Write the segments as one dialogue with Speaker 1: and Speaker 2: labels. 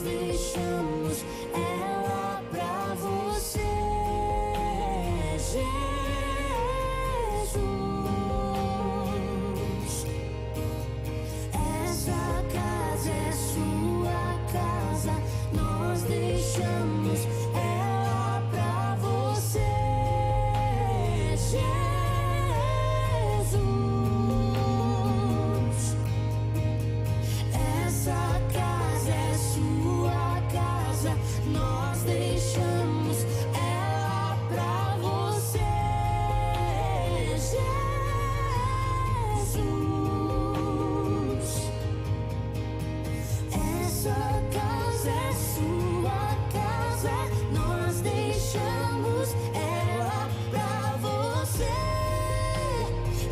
Speaker 1: deixamos ela pra você, Jesus. Essa casa é sua casa, nós deixamos ela pra você, Jesus. Essa casa é sua casa, nós deixamos ela pra você, Jesus. Essa casa é sua casa, nós deixamos ela pra você,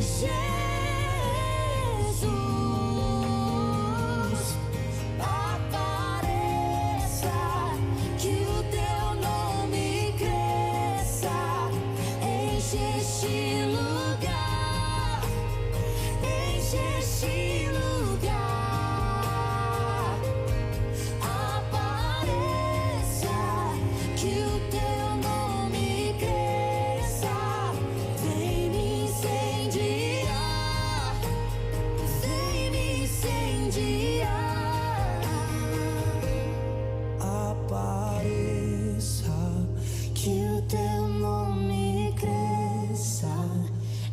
Speaker 1: Jesus. Apareça, que o teu nome cresça, enche este lugar, enche este lugar. Apareça, que o teu nome cresça, vem me incendiar, vem me incendiar. Apareça, que o teu nome cresça,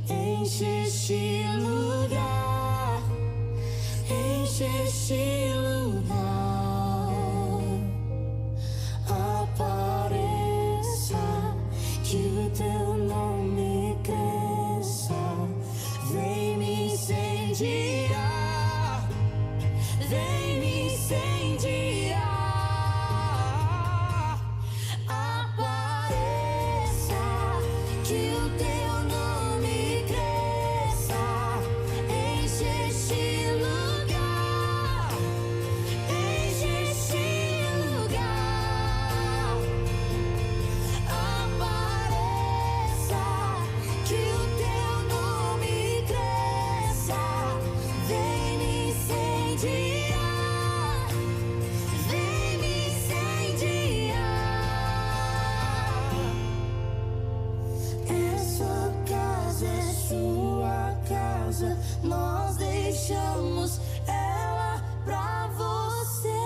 Speaker 1: enche este lugar, enche este lugar. Apareça, que o teu nome cresça, vem me incendiar, vem me incendiar. Apareça, que o teu nome cresça, enche este lugar, enche este lugar. Apareça, que o teu nome cresça, vem me incendiar, vem me incendiar. Essa casa é sua casa, nós deixamos ela pra você.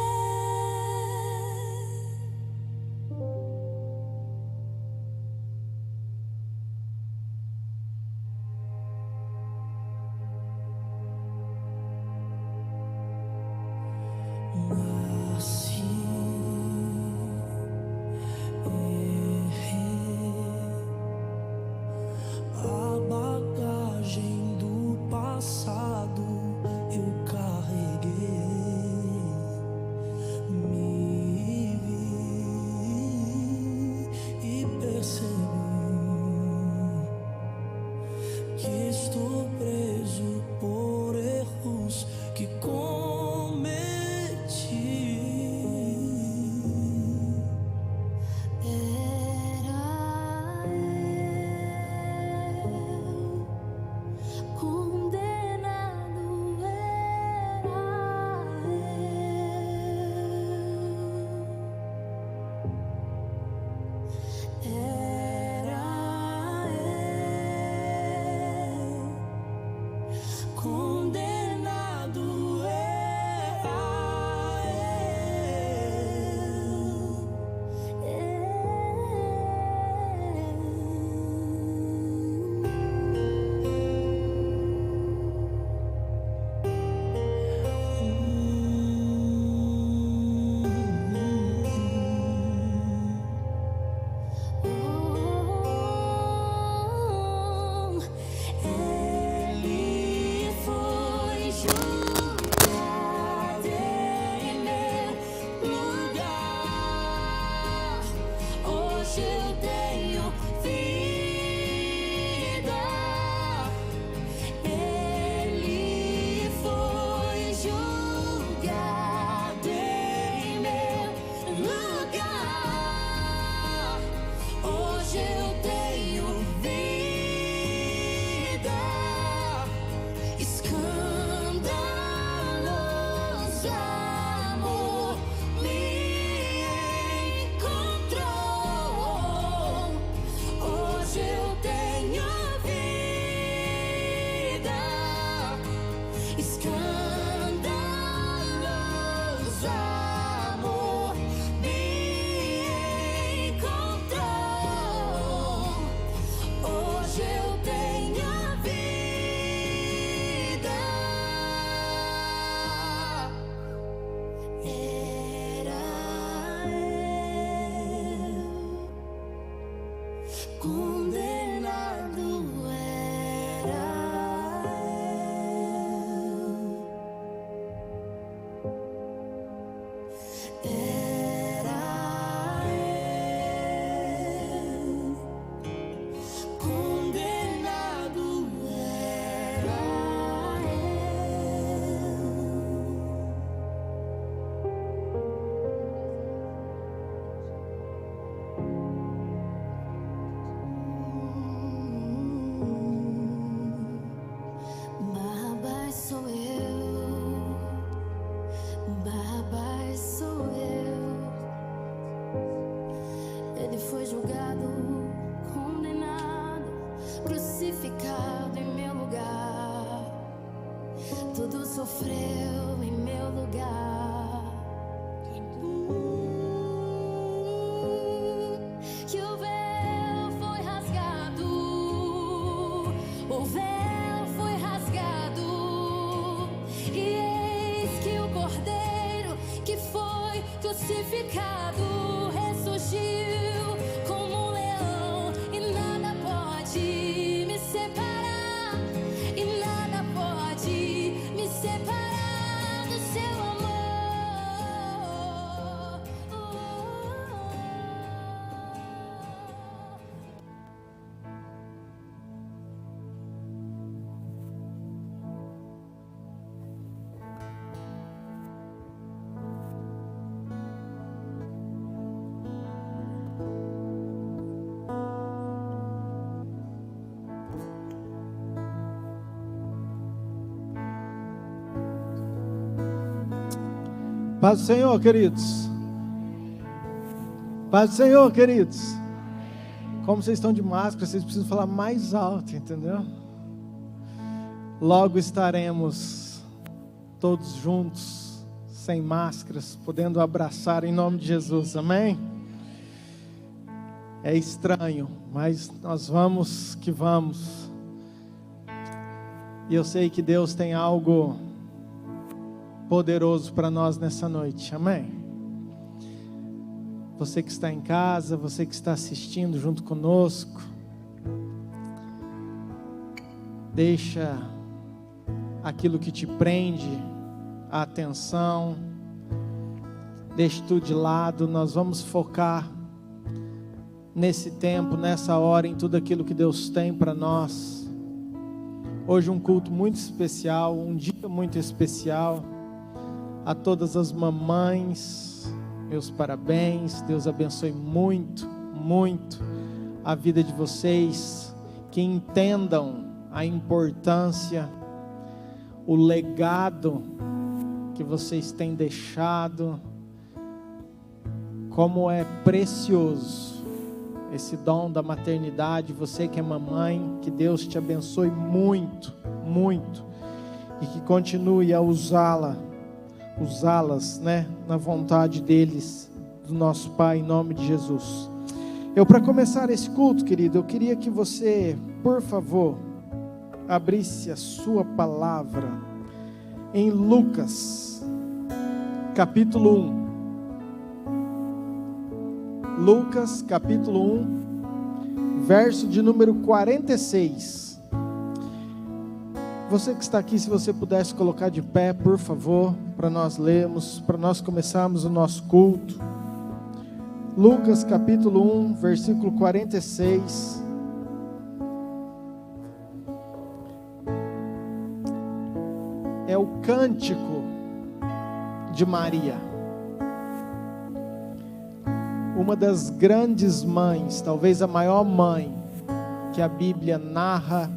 Speaker 1: Nasci, a bagagem do passado eu carreguei, me vi e percebi que estou preso por erros que cometi.
Speaker 2: Paz do Senhor, queridos. Paz do Senhor, queridos. Como vocês estão de máscara, vocês precisam falar mais alto, entendeu? Logo estaremos todos juntos, sem máscaras, podendo abraçar em nome de Jesus, amém? É estranho, mas nós vamos que vamos. E eu sei que Deus tem algo poderoso para nós nessa noite, amém? Você que está em casa, você que está assistindo junto conosco, deixa aquilo que te prende a atenção, deixa tudo de lado. Nós vamos focar nesse tempo, nessa hora, em tudo aquilo que Deus tem para nós. Hoje um culto muito especial, um dia muito especial. A todas as mamães, meus parabéns. Deus abençoe muito, muito a vida de vocês, que entendam a importância, o legado que vocês têm deixado, como é precioso esse dom da maternidade. Você que é mamãe, que Deus te abençoe muito, muito, e que continue a usá-las, né, na vontade deles, do nosso Pai, em nome de Jesus. Para começar esse culto, querido, eu queria que você, por favor, abrisse a sua palavra em Lucas, capítulo 1. Lucas, capítulo 1, verso de número 46. Você que está aqui, se você pudesse colocar de pé, por favor, para nós lermos, para nós começarmos o nosso culto. Lucas, capítulo 1, versículo 46. É o cântico de Maria, uma das grandes mães, talvez a maior mãe que a Bíblia narra,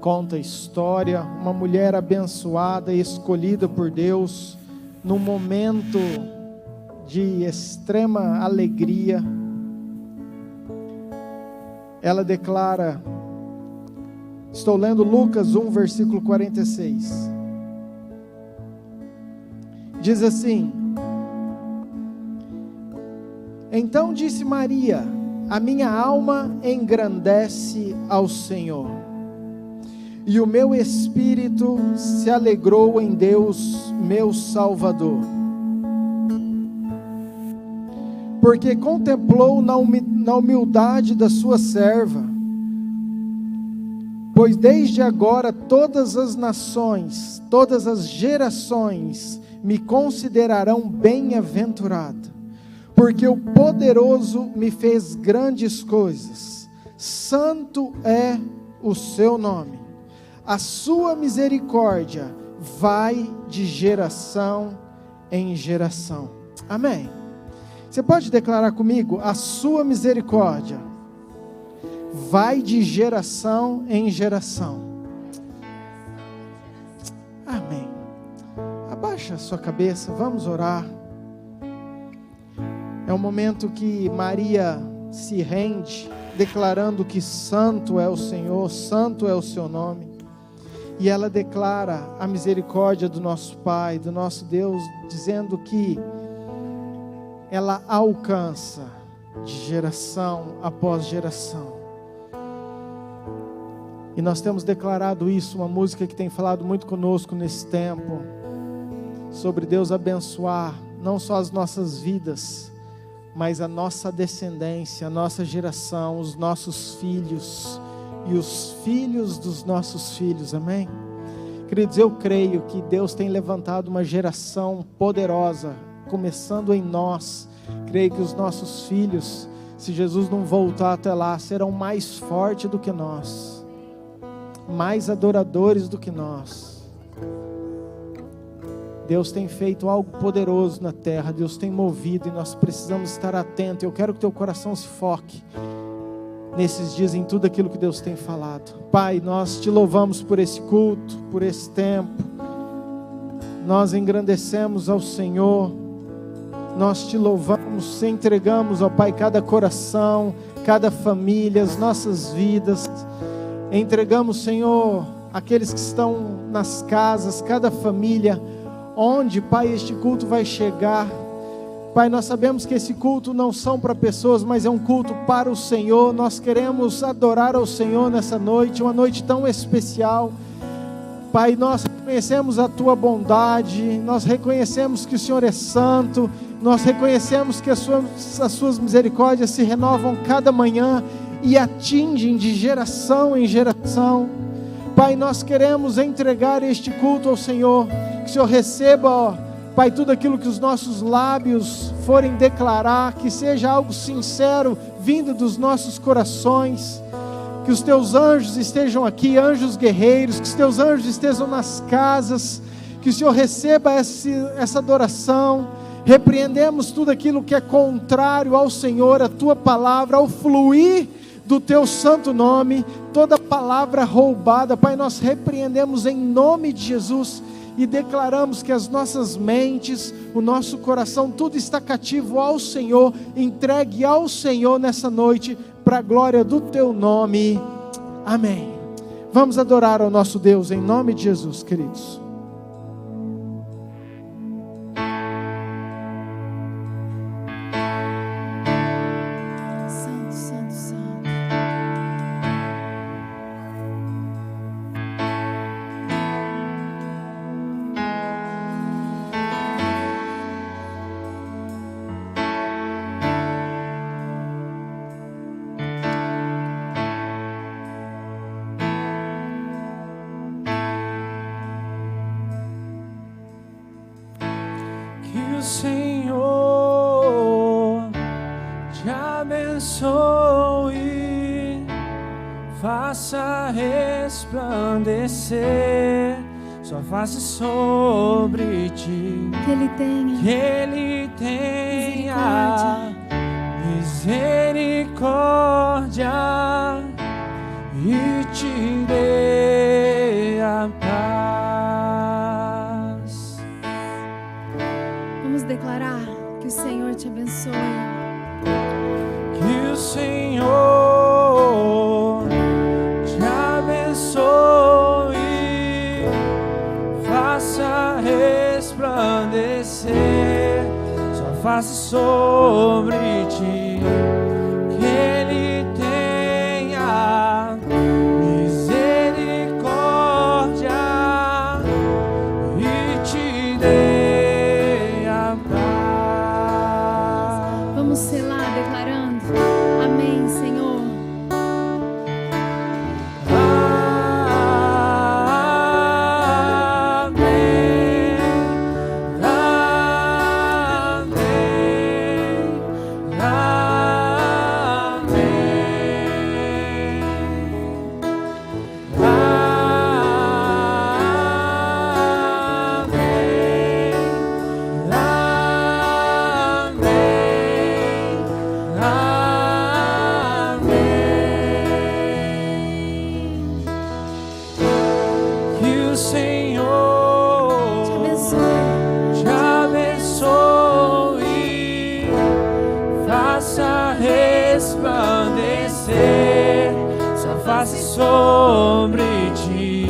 Speaker 2: conta a história. Uma mulher abençoada e escolhida por Deus num momento de extrema alegria. Ela declara, estou lendo Lucas 1, versículo 46. Diz assim: então disse Maria, a minha alma engrandece ao Senhor, e o meu espírito se alegrou em Deus, meu Salvador, porque contemplou na humildade da sua serva. Pois desde agora todas as nações, todas as gerações me considerarão bem-aventurada, porque o poderoso me fez grandes coisas. Santo é o seu nome. A sua misericórdia vai de geração em geração. Amém. Você pode declarar comigo? A sua misericórdia vai de geração em geração. Amém. Abaixa a sua cabeça, vamos orar. É um momento que Maria se rende, declarando que santo é o Senhor, santo é o seu nome. E ela declara a misericórdia do nosso Pai, do nosso Deus, dizendo que ela alcança de geração após geração. E nós temos declarado isso, uma música que tem falado muito conosco nesse tempo, sobre Deus abençoar não só as nossas vidas, mas a nossa descendência, a nossa geração, os nossos filhos e os filhos dos nossos filhos, amém? Queridos, eu creio que Deus tem levantado uma geração poderosa, começando em nós. Creio que os nossos filhos, se Jesus não voltar até lá, serão mais fortes do que nós, mais adoradores do que nós. Deus tem feito algo poderoso na terra, Deus tem movido, e nós precisamos estar atentos. Eu quero que teu coração se foque nesses dias em tudo aquilo que Deus tem falado. Pai, nós te louvamos por esse culto, por esse tempo. nós engrandecemos ao Senhor, nós te louvamos, entregamos, ó Pai, cada coração, cada família, as nossas vidas, entregamos, Senhor, aqueles que estão nas casas, cada família, onde, Pai, este culto vai chegar. Pai, nós sabemos que esse culto não são para pessoas, mas é um culto para o Senhor. Nós queremos adorar ao Senhor nessa noite, uma noite tão especial. Pai, nós reconhecemos a Tua bondade, nós reconhecemos que o Senhor é santo, nós reconhecemos que as Suas misericórdias se renovam cada manhã e atingem de geração em geração. Pai, nós queremos entregar este culto ao Senhor, que o Senhor receba, ó Pai, tudo aquilo que os nossos lábios forem declarar, que seja algo sincero, vindo dos nossos corações, que os Teus anjos estejam aqui, anjos guerreiros, que os Teus anjos estejam nas casas, que o Senhor receba essa adoração. Repreendemos tudo aquilo que é contrário ao Senhor, a Tua palavra, ao fluir do Teu santo nome, toda palavra roubada, Pai, nós repreendemos em nome de Jesus, e declaramos que as nossas mentes, o nosso coração, tudo está cativo ao Senhor, entregue ao Senhor nessa noite, para a glória do Teu nome, amém. Vamos adorar ao nosso Deus em nome de Jesus, queridos.
Speaker 1: Senhor te abençoe, faça resplandecer sua face sobre ti,
Speaker 3: que Ele tenha misericórdia e te dê a paz. Vamos declarar que o Senhor te abençoe.
Speaker 1: Que o Senhor te abençoe, faça resplandecer sua face sobre ti, que Ele tenha misericórdia e te dê a paz.
Speaker 3: Vamos selar declarando: amém, Senhor.
Speaker 1: Sobre ti,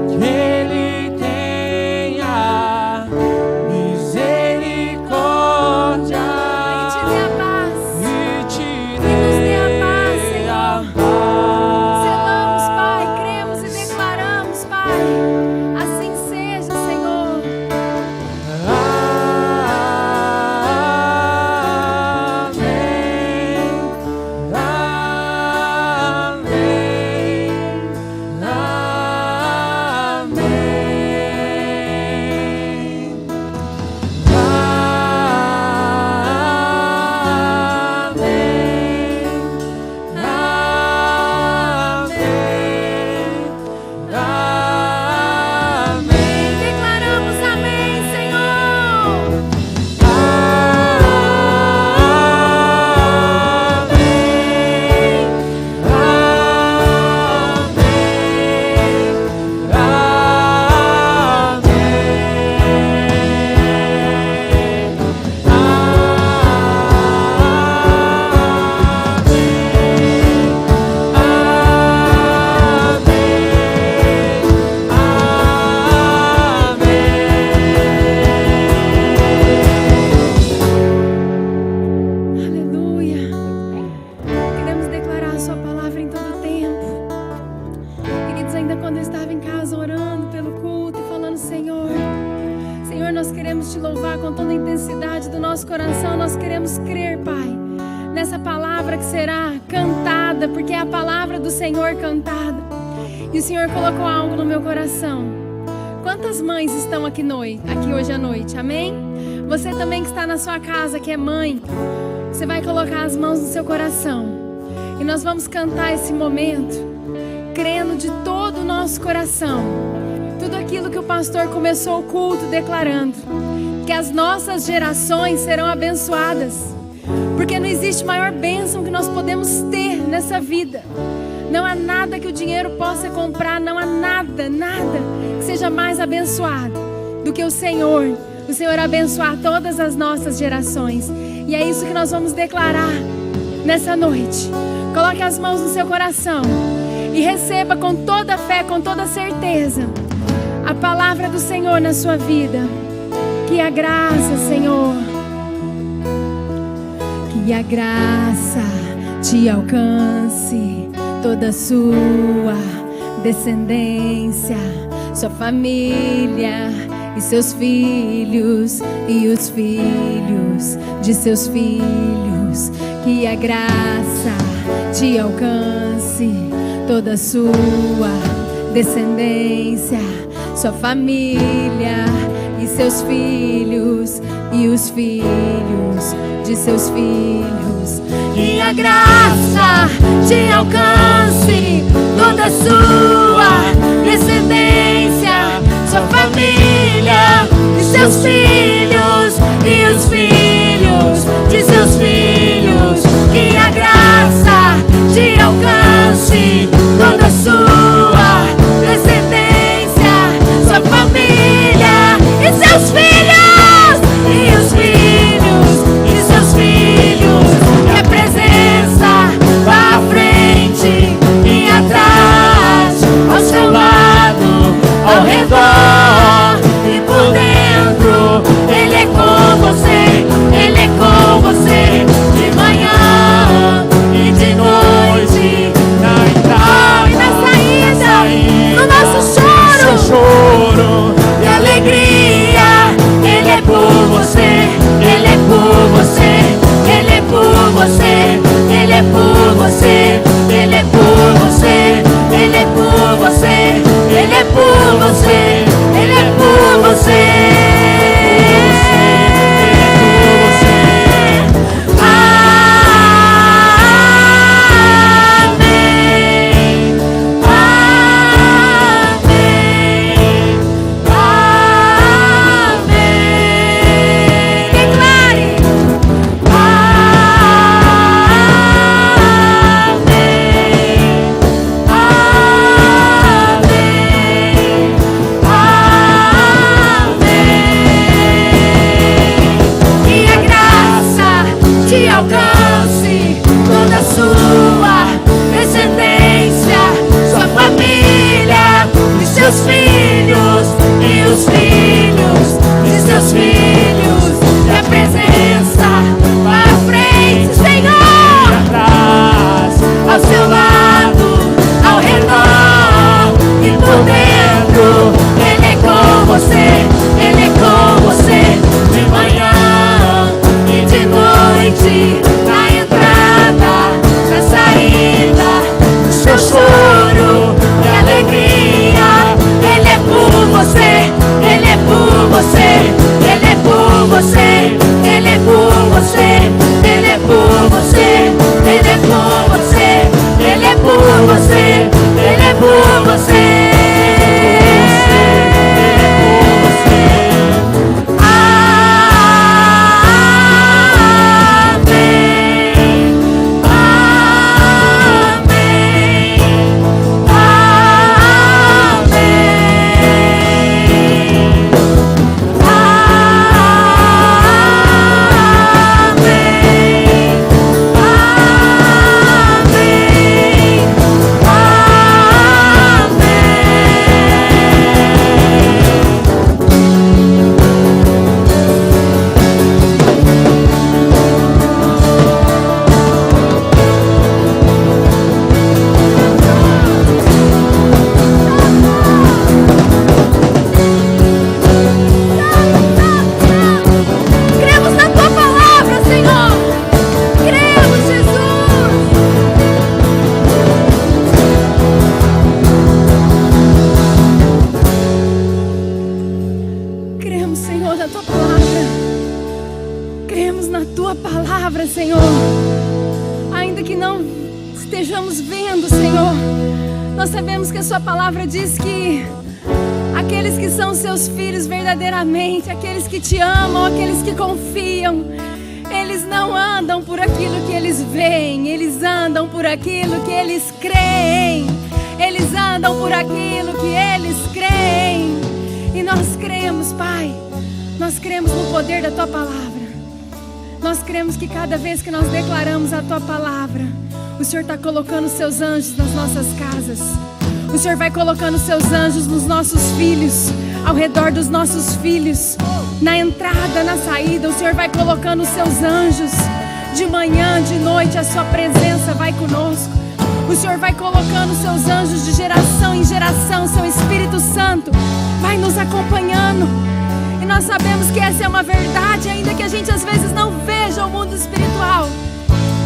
Speaker 1: que Ele tenha misericórdia
Speaker 3: e te dê a paz,
Speaker 1: e te
Speaker 3: nos dê a paz,
Speaker 1: dê
Speaker 3: Senhor.
Speaker 1: a paz.
Speaker 3: Selamos, Pai, cremos e declaramos, Pai, assim seja, Senhor.
Speaker 1: Amém.
Speaker 3: te louvar com toda a intensidade do nosso coração. Nós queremos crer, Pai, nessa palavra que será cantada, porque é a palavra do Senhor cantada. E o Senhor colocou algo no meu coração. Quantas mães estão aqui hoje à noite? Amém? Você também que está na sua casa, que é mãe, você vai colocar as mãos no seu coração. E nós vamos cantar esse momento, crendo de todo o nosso coração. Tudo aquilo que o pastor começou o culto declarando, que as nossas gerações serão abençoadas. Porque não existe maior bênção que nós podemos ter nessa vida. Não há nada que o dinheiro possa comprar, não há nada que seja mais abençoado do que o Senhor abençoar todas as nossas gerações. E é isso que nós vamos declarar nessa noite. Coloque as mãos no seu coração e receba com toda a fé, com toda a certeza, a palavra do Senhor na sua vida. Que a graça, Senhor, que a graça te alcance, toda a sua descendência, sua família e seus filhos e os filhos de seus filhos. Que a graça te alcance, toda a sua descendência, sua família e seus filhos e os filhos de seus filhos. Que a graça te alcance, toda a sua descendência, sua família e seus filhos e os filhos de seus filhos. Que a graça te alcance, toda a sua descendência, sua família e seus filhos e os filhos de seus filhos. Que a presença vá à frente e atrás, ao seu lado, ao redor e por dentro. Senhor, na tua palavra. Cremos na tua palavra, Senhor. Ainda que não estejamos vendo, Senhor, nós sabemos que a sua palavra diz que aqueles que são seus filhos verdadeiramente, aqueles que te amam, aqueles que confiam, eles não andam por aquilo que eles veem, eles andam por aquilo que eles creem. Eles andam por aquilo que eles creem. E nós cremos, Pai. Nós cremos no poder da tua palavra. Nós cremos que cada vez que nós declaramos a tua palavra, o Senhor está colocando os seus anjos nas nossas casas. O Senhor vai colocando os seus anjos nos nossos filhos, ao redor dos nossos filhos, na entrada, na saída. O Senhor vai colocando os seus anjos. De manhã, de noite, a sua presença vai conosco. O Senhor vai colocando os seus anjos de geração em geração. Seu Espírito Santo vai nos acompanhando. E nós sabemos que essa é uma verdade, ainda que a gente às vezes não veja o mundo espiritual.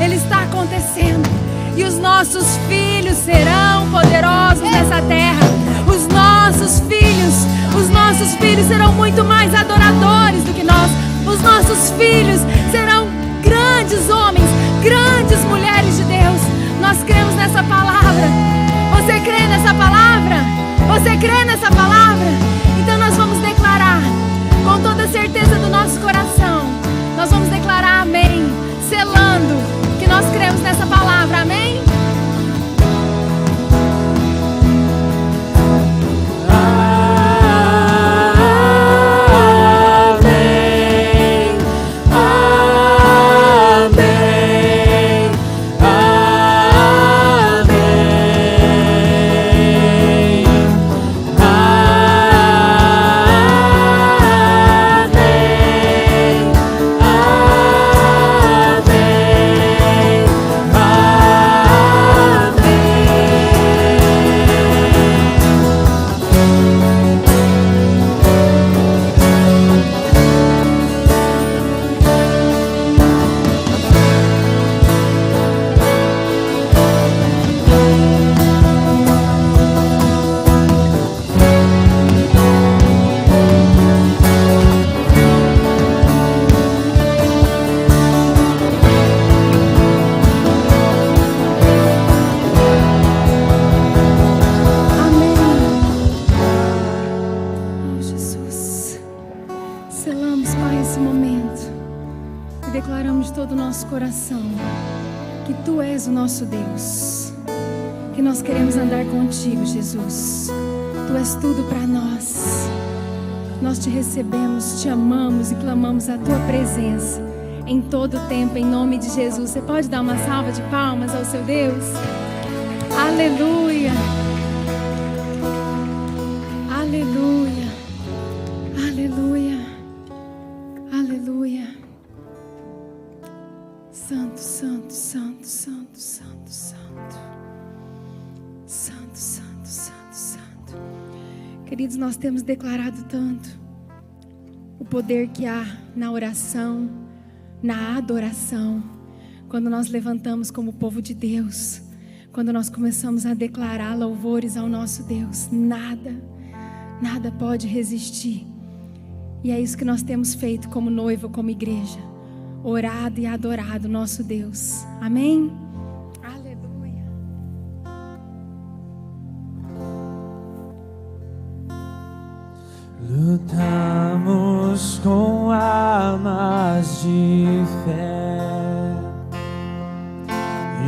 Speaker 3: Ele está acontecendo. E os nossos filhos serão poderosos nessa terra. Os nossos filhos serão muito mais adoradores do que nós. Os nossos filhos serão grandes homens, grandes mulheres de Deus. Nós cremos nessa palavra. Você crê nessa palavra? Você crê nessa palavra? Então nós vamos declarar com toda a certeza do nosso coração. Nós vamos declarar amém, selando que nós cremos nessa palavra. Amém? Deus, que nós queremos andar contigo, Jesus. Tu és tudo para nós. Nós te recebemos, te amamos e clamamos a tua presença em todo o tempo, em nome de Jesus. Você pode dar uma salva de palmas ao seu Deus? Aleluia, aleluia, aleluia, aleluia. Santo, santo, santo, santo, santo, santo. Santo, santo, santo, santo. Queridos, nós temos declarado tanto o poder que há na oração, na adoração. Quando nós levantamos como povo de Deus, quando nós começamos a declarar louvores ao nosso Deus, nada pode resistir. E é isso que nós temos feito como noiva, como igreja. Orado e adorado nosso Deus. Amém? Aleluia.
Speaker 1: Lutamos com armas de fé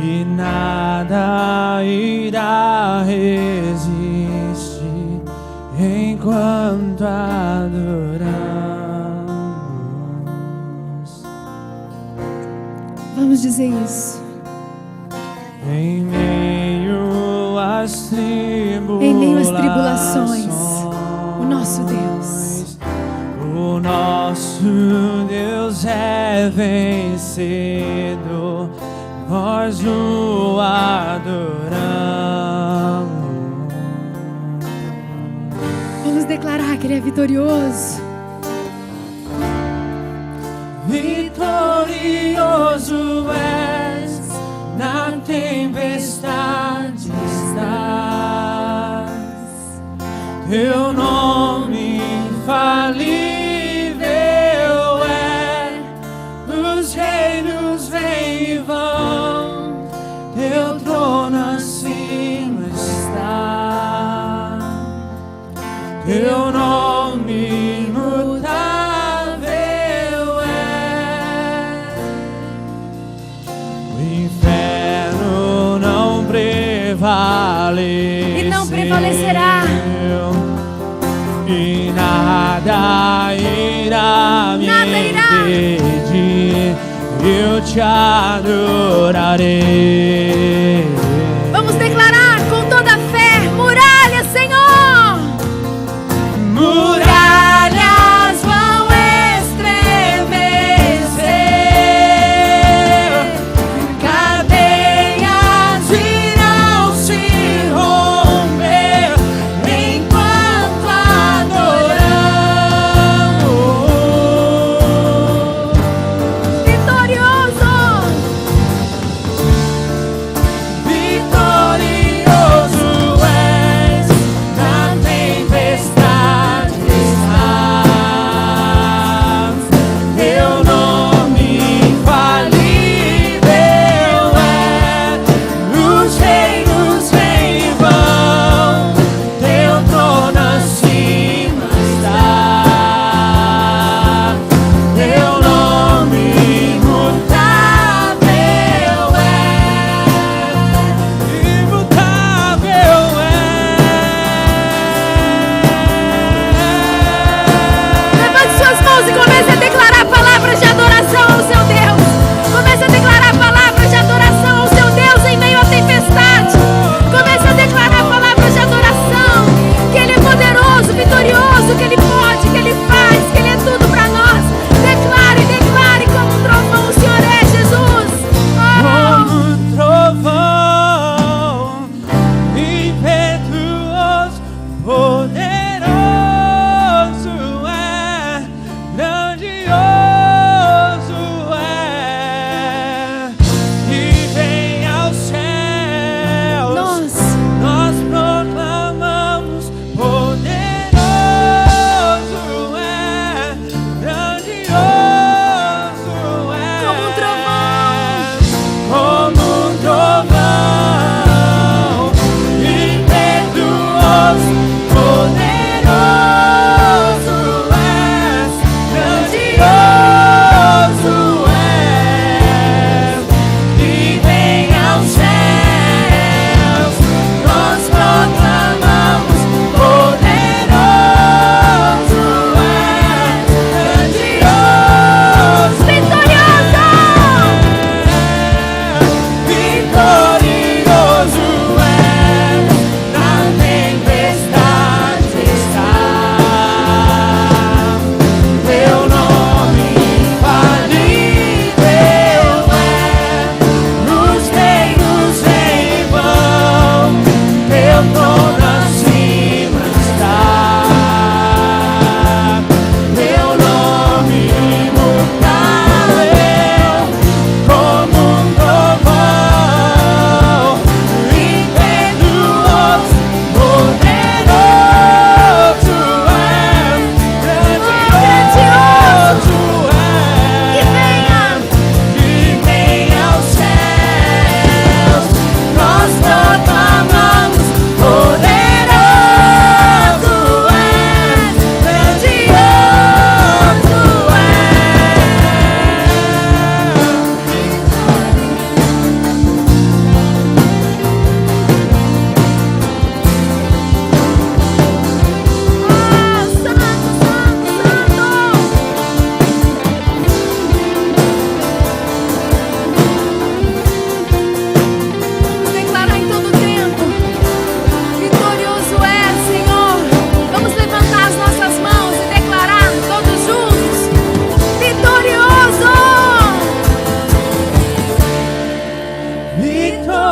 Speaker 1: e nada irá resistir enquanto adoramos.
Speaker 3: Vamos dizer isso.
Speaker 1: Em meio às
Speaker 3: tribulações, o nosso Deus
Speaker 1: é vencido, nós o adoramos.
Speaker 3: Vamos declarar que Ele é vitorioso.
Speaker 1: Vitorioso és, na tempestade estás, teu nome infalível pedir, eu te adorarei.
Speaker 3: Vamos declarar com toda a fé: muralhas, Senhor.
Speaker 1: Muralhas vão estremecer, cadeias irão se romper enquanto adoramos.
Speaker 3: Vitorioso,
Speaker 1: vitorioso és, na tempestade estás. Teu nome infalível é, os reinos vêm e vão, teu trono acima está. Teu nome imutável é, imutável é.
Speaker 3: levante suas mãos e comece a declarar palavras de adoração ao seu Deus. Comece a declarar palavras de adoração ao seu Deus em meio à tempestade. Comece a declarar palavras de adoração, que Ele é poderoso, vitorioso, que Ele pode, que Ele faz, que Ele é tudo para nós. Declare, declare como um trovão, o Senhor é Jesus.
Speaker 1: Como um trovão impetuoso, poderoso é, grandioso é, que vem aos céus. Nós proclamamos: poderoso é, grandioso é,
Speaker 3: Como um trovão.
Speaker 1: como um trovão impetuoso, poderoso és, grandioso és, que vem aos céus. Nós proclamamos: poderoso és, grandioso
Speaker 3: Vitorioso!
Speaker 1: vitorioso és, na tempestade estás. Teu nome infalível é, os reinos vêm e vão, teu trono acima está. Teu nome imutável, como um trovão impetuoso, poderoso és, grandioso és, que venha aos céus. Nós proclamamos: poderoso és, grandioso
Speaker 3: Vamos declarar em todo tempo: vitorioso é, Senhor. Vamos levantar as nossas mãos e declarar todos juntos: vitorioso!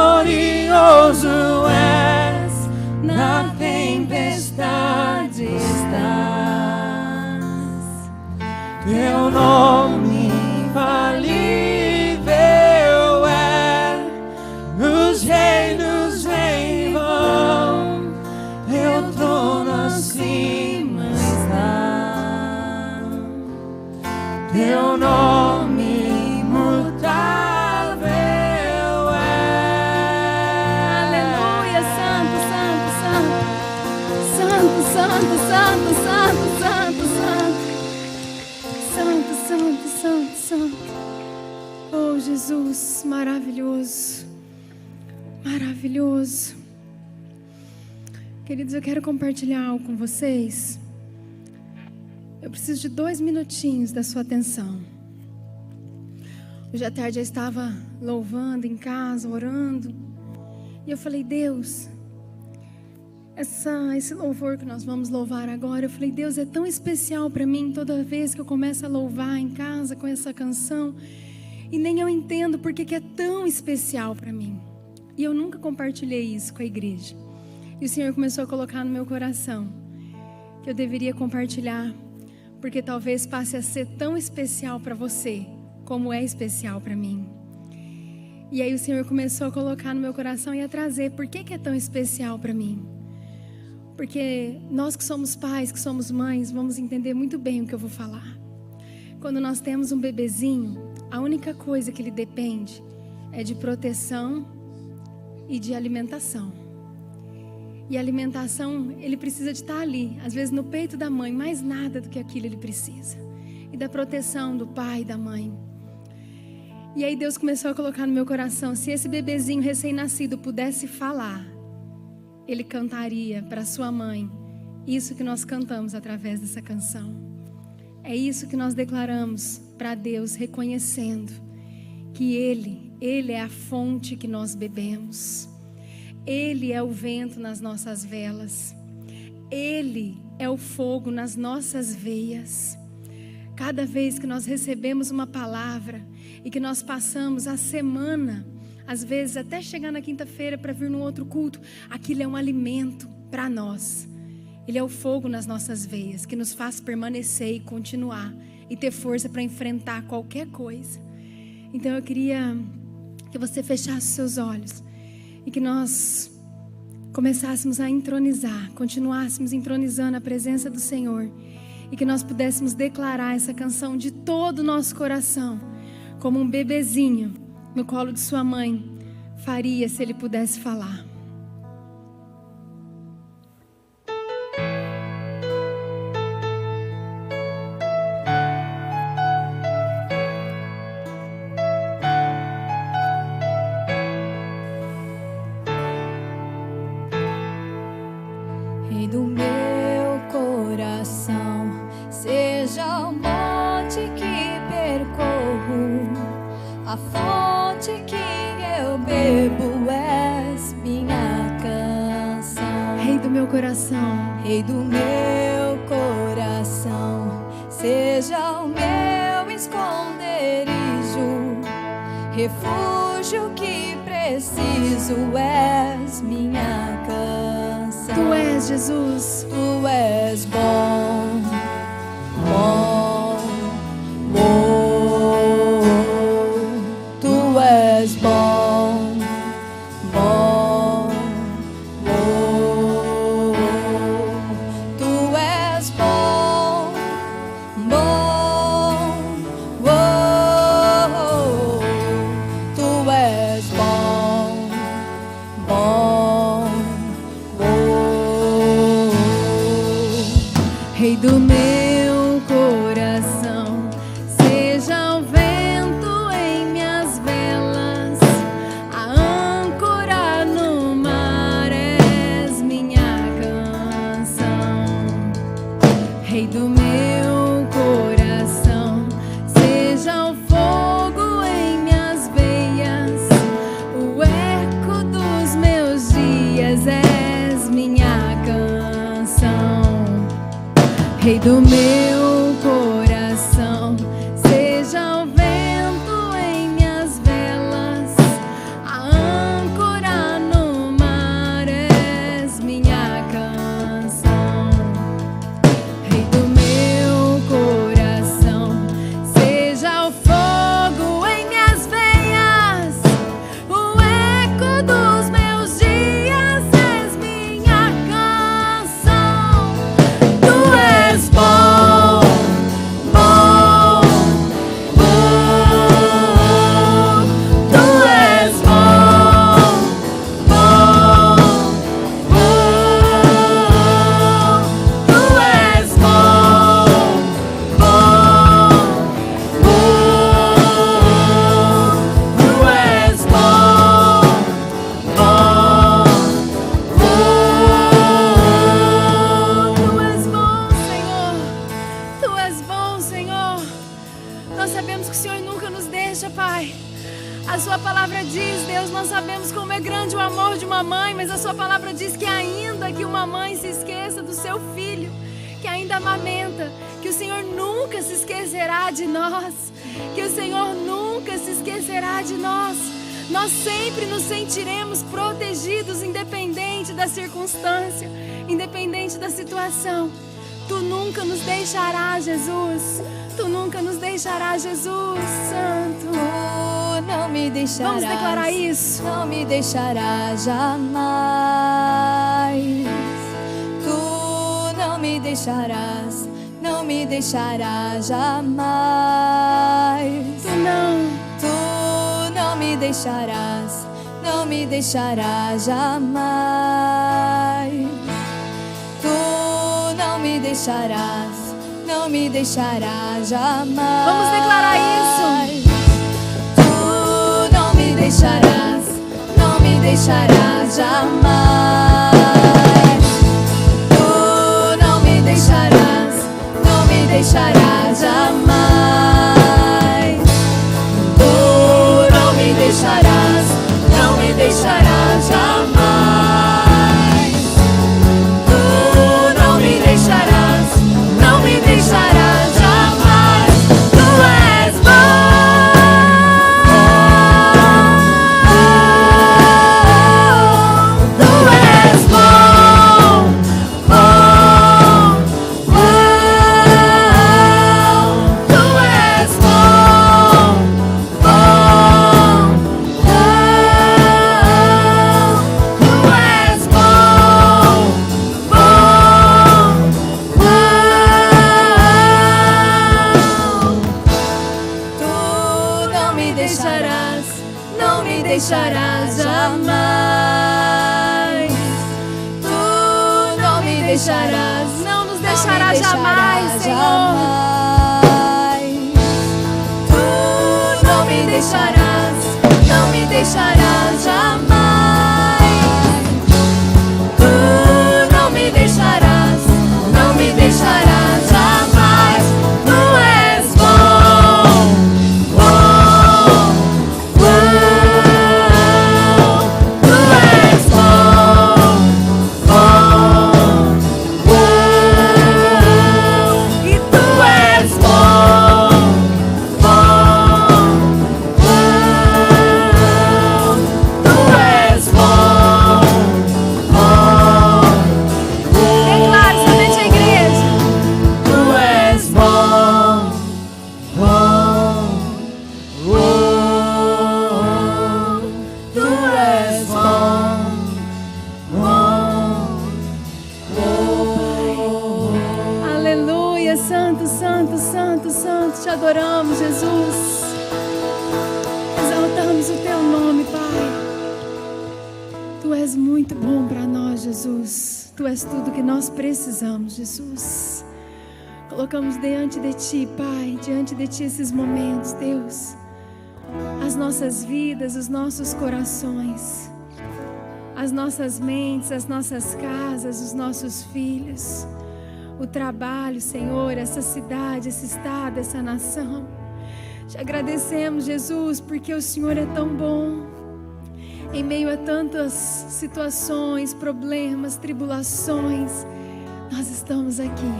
Speaker 1: vitorioso és, na tempestade estás. Teu nome infalível é, os reinos vêm e vão, teu trono acima está. Teu nome imutável é.
Speaker 3: Aleluia, santo, santo, santo. Santo, santo, santo, santo, santo, santo. Santo, santo, santo, santo. Oh, Jesus, maravilhoso. Maravilhoso. Queridos, eu quero compartilhar algo com vocês. Eu eu preciso de 2 minutinhos da sua atenção. Hoje à tarde eu estava louvando em casa, orando. E eu falei, Deus, esse louvor que nós vamos louvar agora, eu falei, Deus, é tão especial para mim toda vez que eu começo a louvar em casa com essa canção. E nem eu entendo porque que é tão especial para mim. E eu nunca compartilhei isso com a igreja. E o Senhor começou a colocar no meu coração que eu deveria compartilhar, porque talvez passe a ser tão especial para você, como é especial para mim. E aí o Senhor começou a colocar no meu coração e a trazer, por que que é tão especial para mim? Porque nós que somos pais, que somos mães, vamos entender muito bem o que eu vou falar. Quando nós temos um bebezinho, a única coisa que ele depende é de proteção e de alimentação. E a alimentação, ele precisa de estar ali, às vezes no peito da mãe, mais nada do que aquilo ele precisa. E da proteção do pai e da mãe. E aí Deus começou a colocar no meu coração, se esse bebezinho recém-nascido pudesse falar, ele cantaria para sua mãe isso que nós cantamos através dessa canção. É isso que nós declaramos para Deus, reconhecendo que Ele é a fonte que nós bebemos. Ele é o vento nas nossas velas. Ele é o fogo nas nossas veias. Cada vez que nós recebemos uma palavra e que nós passamos a semana, às vezes até chegar na quinta-feira para vir num outro culto, aquilo é um alimento para nós. Ele é o fogo nas nossas veias, que nos faz permanecer e continuar e ter força para enfrentar qualquer coisa. Então eu queria que você fechasse seus olhos e que nós começássemos a entronizar, continuássemos entronizando a presença do Senhor e que nós pudéssemos declarar essa canção de todo o nosso coração, como um bebezinho no colo de sua mãe faria se ele pudesse falar.
Speaker 1: Rei do meu coração, seja o monte que percorro, a fonte que eu bebo, és minha canção.
Speaker 3: Rei do meu coração,
Speaker 1: Rei do meu coração, seja o meu esconderijo, refúgio que preciso, és minha canção.
Speaker 3: Tu és Jesus,
Speaker 1: Tu és bom, bom, bom. Tu és bom, bom, bom. Tu és bom, bom, bom. Tu és bom, bom, bom.
Speaker 3: Rei do meu coração, seja o vento em minhas velas, a âncora no mar, és minha canção. Rei do meu coração, seja o fogo em minhas veias, o eco dos meus dias, és minha canção. Rei do meu coração, seja o vento em minhas velas, a âncora no mar, és minha canção. Rei do meu coração, seja o fogo em minhas veias, o eco dos meus dias, és minha canção. Tu és bom. Nós sabemos que o Senhor nunca nos deixa, Pai. A sua palavra diz, Deus, nós sabemos como é grande o amor de uma mãe, mas a sua palavra diz que ainda que uma mãe se esqueça do seu filho, que ainda amamenta, que o Senhor nunca se esquecerá de nós, que o Senhor nunca se esquecerá de nós. Nós sempre nos sentiremos protegidos, independente da circunstância, independente da situação. Tu nunca nos deixarás, Jesus. Tu nunca nos deixarás, Jesus Santo.
Speaker 1: Tu não me deixarás.
Speaker 3: Vamos declarar isso.
Speaker 1: Não me deixarás jamais. Tu não me deixarás. Não me deixarás jamais.
Speaker 3: Tu não.
Speaker 1: Tu não me deixarás. Não me deixarás jamais. Tu não me deixarás. Não me deixarás jamais.
Speaker 3: Vamos declarar isso.
Speaker 1: Tu não me deixarás. Não me deixarás jamais. Tu não me deixarás. Não me deixarás jamais. Tu não me deixarás. Não me deixarás jamais. Tu não me deixarás. Não me deixarás jamais. Tu és bom. Tu és bom. Bom. Tu és bom. Bom. Tu és bom. Tu não me deixarás, não me deixarás jamais. Tu não me deixarás,
Speaker 3: Não nos deixará jamais, Senhor.
Speaker 1: Tu não me deixarás, não me deixarás jamais. Tu não me deixarás, não me deixarás jamais. Tu és bom, bom, bom. Tu és bom, bom, bom. E tu és bom, bom, bom. Tu és bom, bom, bom.
Speaker 3: Declare somente a igreja.
Speaker 1: Tu és bom, bom, bom. Tu és bom, bom, bom.
Speaker 3: Aleluia, santo, santo, santo, santo. Te adoramos, Jesus. Exaltamos o teu nome, Pai. Tu és muito bom para nós, Jesus. Tu és tudo que nós precisamos, Jesus. Colocamos diante de Ti, Pai, diante de Ti esses momentos, Deus. As nossas vidas, os nossos corações, as nossas mentes, as nossas casas, os nossos filhos, o trabalho, Senhor, essa cidade, esse estado, essa nação. Te agradecemos, Jesus, porque o Senhor é tão bom. Em meio a tantas situações, problemas, tribulações, nós estamos aqui.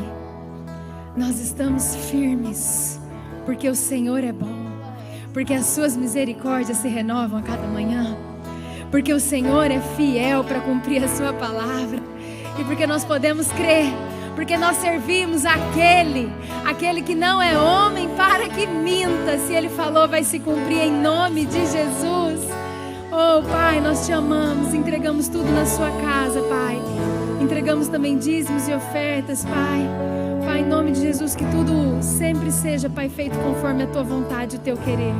Speaker 3: Nós estamos firmes, porque o Senhor é bom, porque as suas misericórdias se renovam a cada manhã, porque o Senhor é fiel para cumprir a sua palavra, e porque nós podemos crer, porque nós servimos aquele que não é homem para que minta. Se Ele falou, vai se cumprir em nome de Jesus. Oh, Pai, nós te amamos, entregamos tudo na sua casa, Pai. Entregamos também dízimos e ofertas, Pai. Pai, em nome de Jesus, que tudo sempre seja, Pai, feito conforme a Tua vontade e o Teu querer.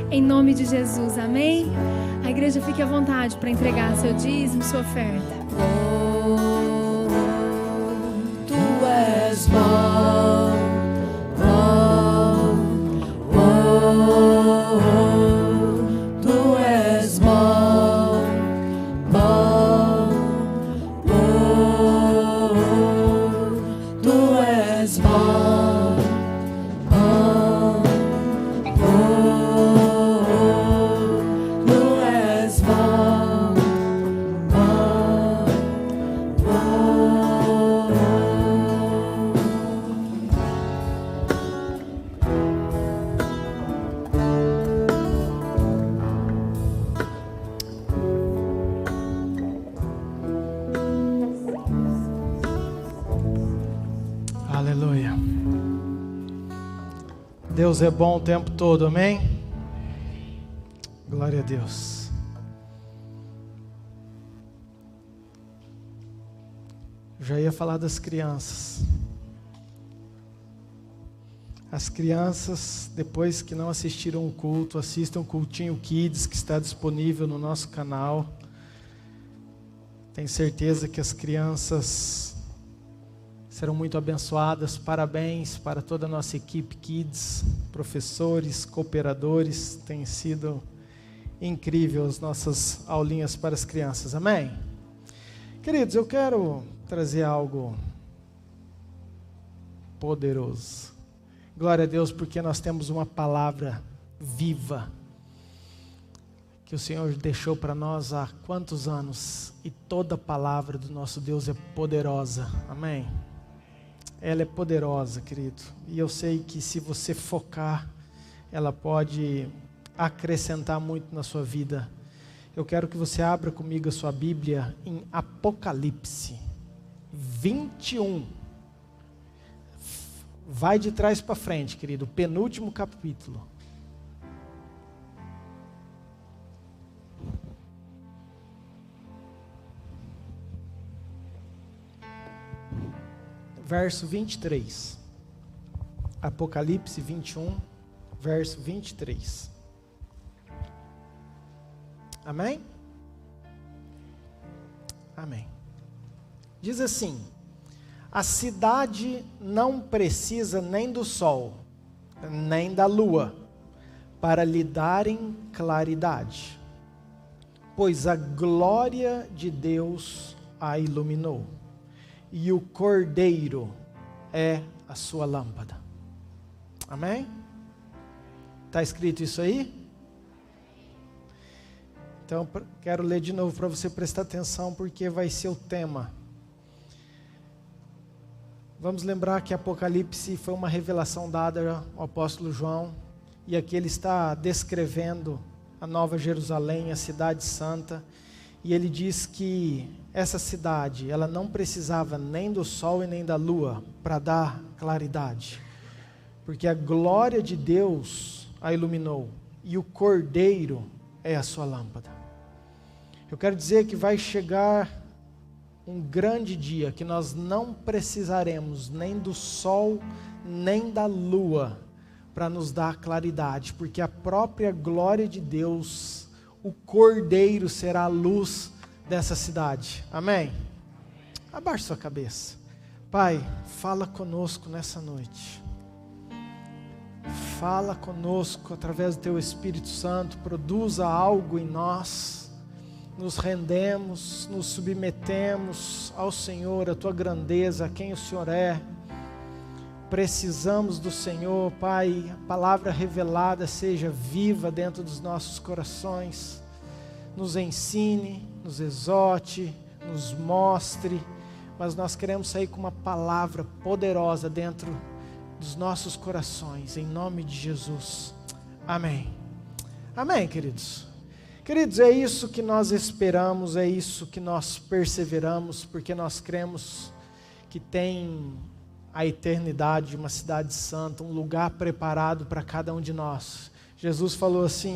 Speaker 3: Em nome de Jesus, amém? A igreja fique à vontade para entregar seu dízimo, sua oferta.
Speaker 1: Tu és bom, bom, bom. Tu és bom, bom, bom. Tu és bom, bom,
Speaker 2: Deus é bom o tempo todo, amém? Glória a Deus. Já ia falar das crianças. As crianças, depois que não assistiram o culto, assistam o Cultinho Kids, que está disponível no nosso canal. Tenho certeza que as crianças serão muito abençoadas. Parabéns para toda a nossa equipe Kids, professores, cooperadores. Tem sido incrível as nossas aulinhas para as crianças, amém? Queridos, eu quero trazer algo poderoso. Glória a Deus, porque nós temos uma palavra viva que o Senhor deixou para nós há quantos anos, e toda palavra do nosso Deus é poderosa, amém? Ela é poderosa, querido, e eu sei que se você focar, ela pode acrescentar muito na sua vida. Eu quero que você abra comigo a sua Bíblia em Apocalipse 21. Vai de trás para frente, querido, penúltimo capítulo. Verso 23. Apocalipse 21, verso 23. Amém? Amém. Diz assim: a cidade não precisa nem do sol, nem da lua, para lhe darem claridade, pois a glória de Deus a iluminou, e o Cordeiro é a sua lâmpada. Amém? Está escrito isso aí? Então, quero ler de novo para você prestar atenção, porque vai ser o tema. Vamos lembrar que Apocalipse foi uma revelação dada ao apóstolo João, e aqui ele está descrevendo a Nova Jerusalém, a cidade santa, e ele diz que essa cidade, ela não precisava nem do sol e nem da lua para dar claridade, porque a glória de Deus a iluminou, e o Cordeiro é a sua lâmpada. Eu quero dizer que vai chegar um grande dia que nós não precisaremos nem do sol, nem da lua para nos dar claridade, porque a própria glória de Deus, o Cordeiro, será a luz dessa cidade. Amém? Abaixe sua cabeça. Pai, fala conosco nessa noite. Fala conosco através do Teu Espírito Santo, produza algo em nós. Nos rendemos, nos submetemos ao Senhor, a Tua grandeza, a quem o Senhor é. Precisamos do Senhor, Pai. A palavra revelada seja viva dentro dos nossos corações. Nos ensine, nos exorte, nos mostre, mas nós queremos sair com uma palavra poderosa dentro dos nossos corações, em nome de Jesus. Amém. Amém, queridos. Queridos, é isso que nós esperamos, é isso que nós perseveramos, porque nós cremos que tem a eternidade, uma cidade santa, um lugar preparado para cada um de nós. Jesus falou assim,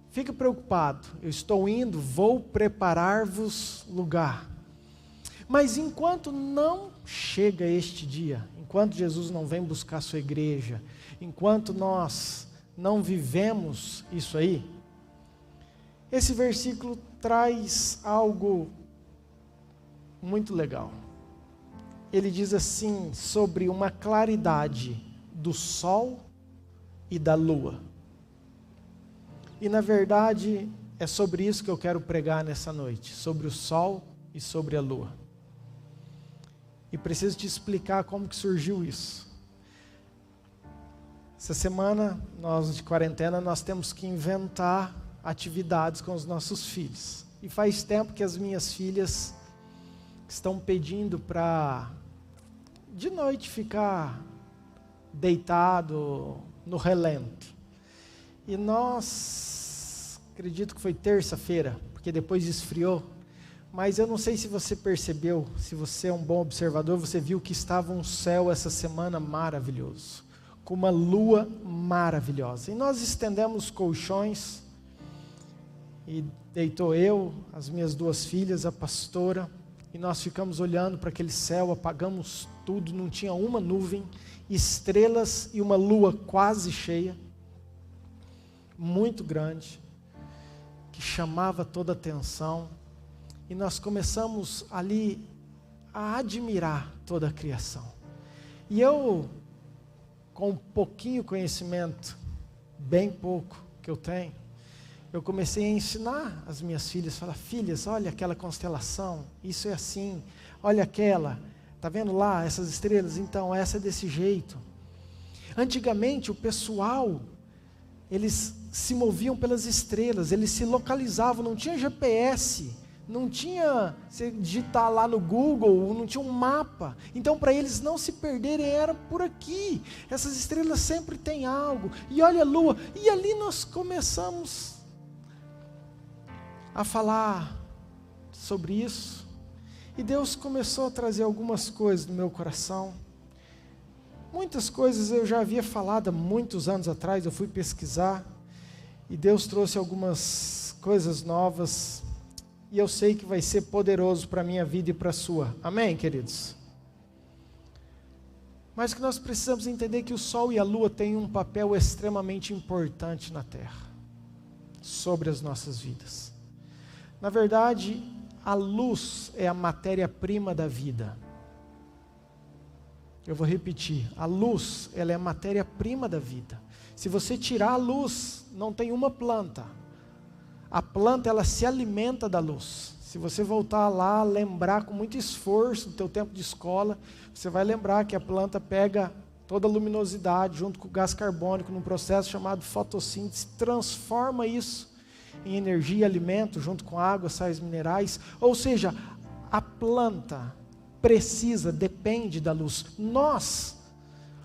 Speaker 2: fica preocupado, eu estou indo, vou preparar-vos lugar. Mas enquanto não chega este dia, enquanto Jesus não vem buscar a sua igreja, enquanto nós não vivemos isso aí, esse versículo traz algo muito legal. Ele diz assim, sobre uma claridade do sol e da lua. E na verdade, é sobre isso que eu quero pregar nessa noite, sobre o sol e sobre a lua. E preciso te explicar como que surgiu isso. Essa semana, nós de quarentena, nós temos que inventar atividades com os nossos filhos. E faz tempo que as minhas filhas estão pedindo para, de noite, ficar deitado no relento. E nós, acredito que foi terça-feira, porque depois esfriou, mas eu não sei se você percebeu, se você é um bom observador, você viu que estava um céu essa semana maravilhoso, com uma lua maravilhosa. E nós estendemos colchões, e deitou eu, as minhas 2 filhas, a pastora, e nós ficamos olhando para aquele céu, apagamos tudo, não tinha uma nuvem, estrelas e uma lua quase cheia, muito grande, que chamava toda a atenção, e nós começamos ali a admirar toda a criação. E eu, com pouquinho conhecimento, bem pouco que eu tenho, eu comecei a ensinar as minhas filhas, falar: filhas, olha aquela constelação, isso é assim, olha aquela, está vendo lá essas estrelas? Então essa é desse jeito. Antigamente o pessoal, eles se moviam pelas estrelas, eles se localizavam, não tinha GPS, não tinha, você digitar lá no Google, não tinha um mapa, então para eles não se perderem era por aqui, essas estrelas sempre têm algo, e olha a lua, e ali nós começamos a falar sobre isso, e Deus começou a trazer algumas coisas no meu coração. Muitas coisas eu já havia falado há muitos anos atrás, eu fui pesquisar, e Deus trouxe algumas coisas novas, e eu sei que vai ser poderoso para a minha vida e para a sua. Amém, queridos? Mas que nós precisamos entender que o Sol e a Lua têm um papel extremamente importante na Terra, sobre as nossas vidas. Na verdade, a luz é a matéria-prima da vida. Eu vou repetir, a luz, ela é a matéria-prima da vida. Se você tirar a luz, não tem uma planta. A planta, ela se alimenta da luz. Se você voltar lá, lembrar com muito esforço do teu tempo de escola, você vai lembrar que a planta pega toda a luminosidade junto com o gás carbônico num processo chamado fotossíntese, transforma isso em energia e alimento junto com água, sais minerais. Ou seja, a planta precisa, depende da luz. Nós,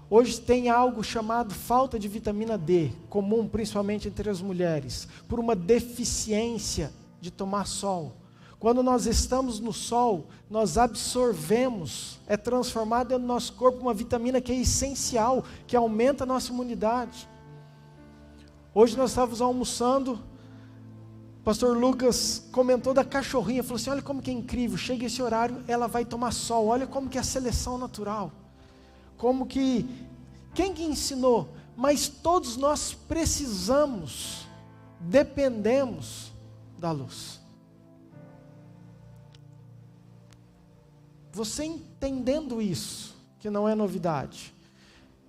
Speaker 2: hoje tem algo chamado falta de vitamina D, comum principalmente entre as mulheres, por uma deficiência de tomar sol. Quando nós estamos no sol, nós absorvemos, é transformada dentro do nosso corpo uma vitamina que é essencial, que aumenta a nossa imunidade. Hoje nós estávamos almoçando, o pastor Lucas comentou da cachorrinha, falou assim: olha como que é incrível, chega esse horário, ela vai tomar sol, olha como que é a seleção natural. Como que, quem que ensinou? Mas todos nós precisamos, dependemos da luz. Você entendendo isso, que não é novidade,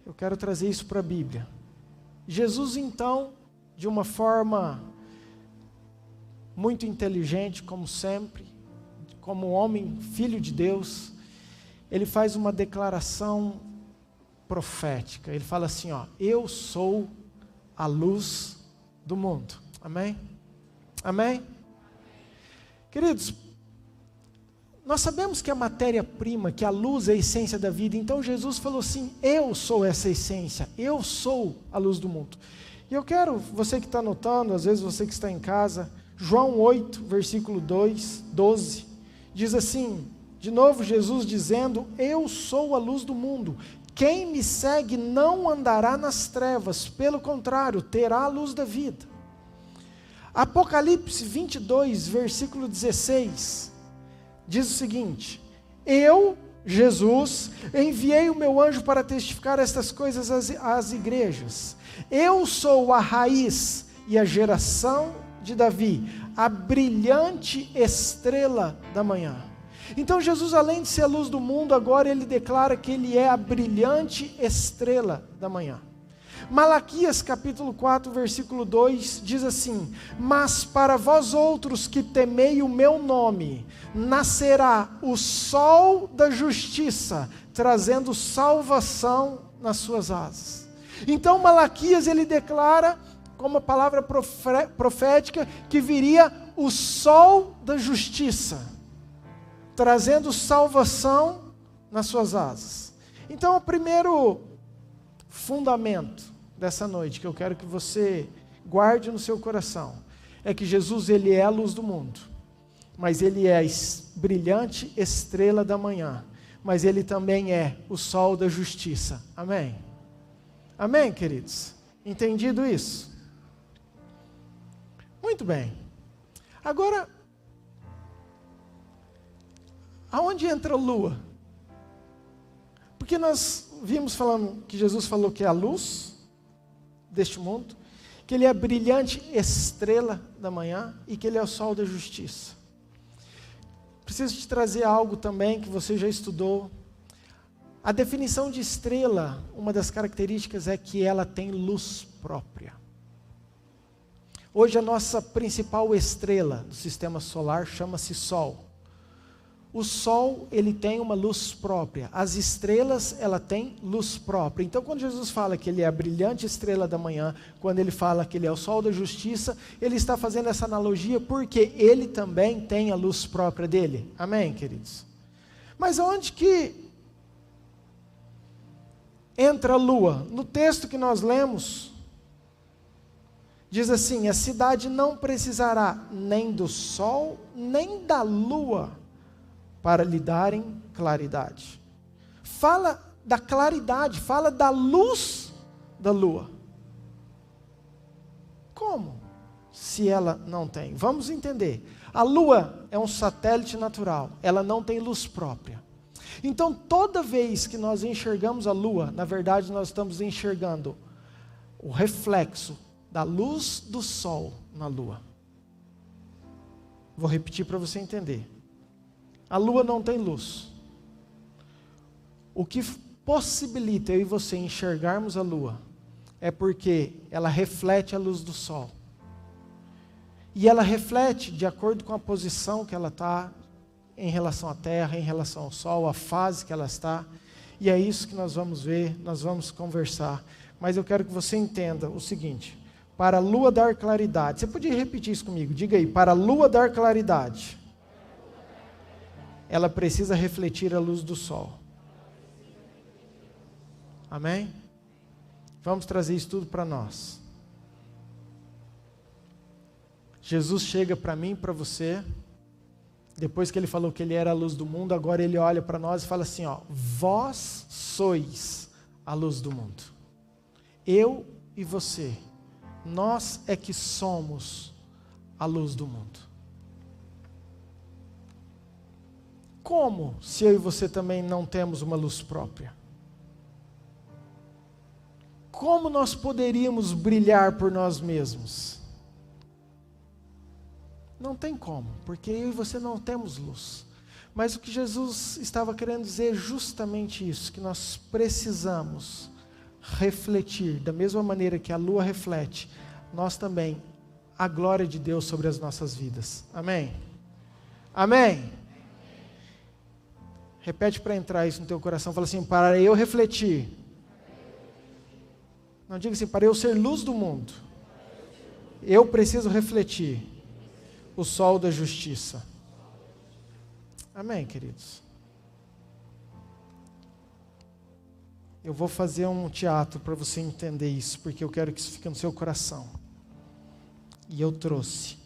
Speaker 2: eu quero trazer isso para a Bíblia. Jesus então, de uma forma muito inteligente, como sempre, como homem, filho de Deus, ele faz uma declaração profética. Ele fala assim, ó: eu sou a luz do mundo. Amém? Amém? Queridos, nós sabemos que a matéria-prima, que a luz é a essência da vida, então Jesus falou assim: eu sou essa essência, eu sou a luz do mundo. E eu quero, você que está anotando, às vezes você que está em casa, João 8, versículo 12, diz assim, de novo Jesus dizendo: eu sou a luz do mundo, quem me segue não andará nas trevas, pelo contrário, terá a luz da vida. Apocalipse 22, versículo 16, diz o seguinte: eu, Jesus, enviei o meu anjo para testificar estas coisas às igrejas. Eu sou a raiz e a geração de Davi, a brilhante estrela da manhã. Então Jesus, além de ser a luz do mundo, agora ele declara que ele é a brilhante estrela da manhã. Malaquias capítulo 4, versículo 2, diz assim: mas para vós outros que temei o meu nome, nascerá o sol da justiça, trazendo salvação nas suas asas. Então Malaquias ele declara, como a palavra profética, que viria o sol da justiça, trazendo salvação nas suas asas. Então o primeiro fundamento dessa noite, que eu quero que você guarde no seu coração, é que Jesus ele é a luz do mundo, mas ele é a brilhante estrela da manhã, mas ele também é o sol da justiça. Amém? Amém, queridos? Entendido isso? Muito bem. Agora, aonde entra a lua? Porque nós vimos falando que Jesus falou que é a luz deste mundo, que ele é a brilhante estrela da manhã e que ele é o sol da justiça. Preciso te trazer algo também que você já estudou. A definição de estrela, uma das características é que ela tem luz própria. Hoje a nossa principal estrela do sistema solar chama-se Sol. O Sol, ele tem uma luz própria. As estrelas, ela tem luz própria. Então, quando Jesus fala que ele é a brilhante estrela da manhã, quando ele fala que ele é o sol da justiça, ele está fazendo essa analogia porque ele também tem a luz própria dele. Amém, queridos? Mas aonde que entra a lua? No texto que nós lemos, diz assim: a cidade não precisará nem do sol, nem da lua, para lhe darem claridade. Fala da claridade, fala da luz da lua. Como? Se ela não tem. Vamos entender. A lua é um satélite natural, ela não tem luz própria. Então, toda vez que nós enxergamos a lua, na verdade nós estamos enxergando o reflexo da luz do sol na lua. Vou repetir para você entender. A lua não tem luz. O que possibilita eu e você enxergarmos a lua é porque ela reflete a luz do sol. E ela reflete de acordo com a posição que ela está em relação à terra, em relação ao sol, a fase que ela está. E é isso que nós vamos ver, nós vamos conversar. Mas eu quero que você entenda o seguinte: para a lua dar claridade, você podia repetir isso comigo? Diga aí: para a lua dar claridade, ela precisa refletir a luz do sol. Amém? Vamos trazer isso tudo para nós. Jesus chega para mim e para você, depois que ele falou que ele era a luz do mundo, agora ele olha para nós e fala assim: ó, vós sois a luz do mundo. Eu e você, nós é que somos a luz do mundo. Como se eu e você também não temos uma luz própria? Como nós poderíamos brilhar por nós mesmos? Não tem como, porque eu e você não temos luz. Mas o que Jesus estava querendo dizer é justamente isso, que nós precisamos refletir, da mesma maneira que a lua reflete, nós também, a glória de Deus sobre as nossas vidas. Amém? Amém? Repete para entrar isso no teu coração. Fala assim: para eu refletir. Não diga assim: para eu ser luz do mundo, eu preciso refletir o sol da justiça. Amém, queridos? Eu vou fazer um teatro para você entender isso, porque eu quero que isso fique no seu coração. E eu trouxe.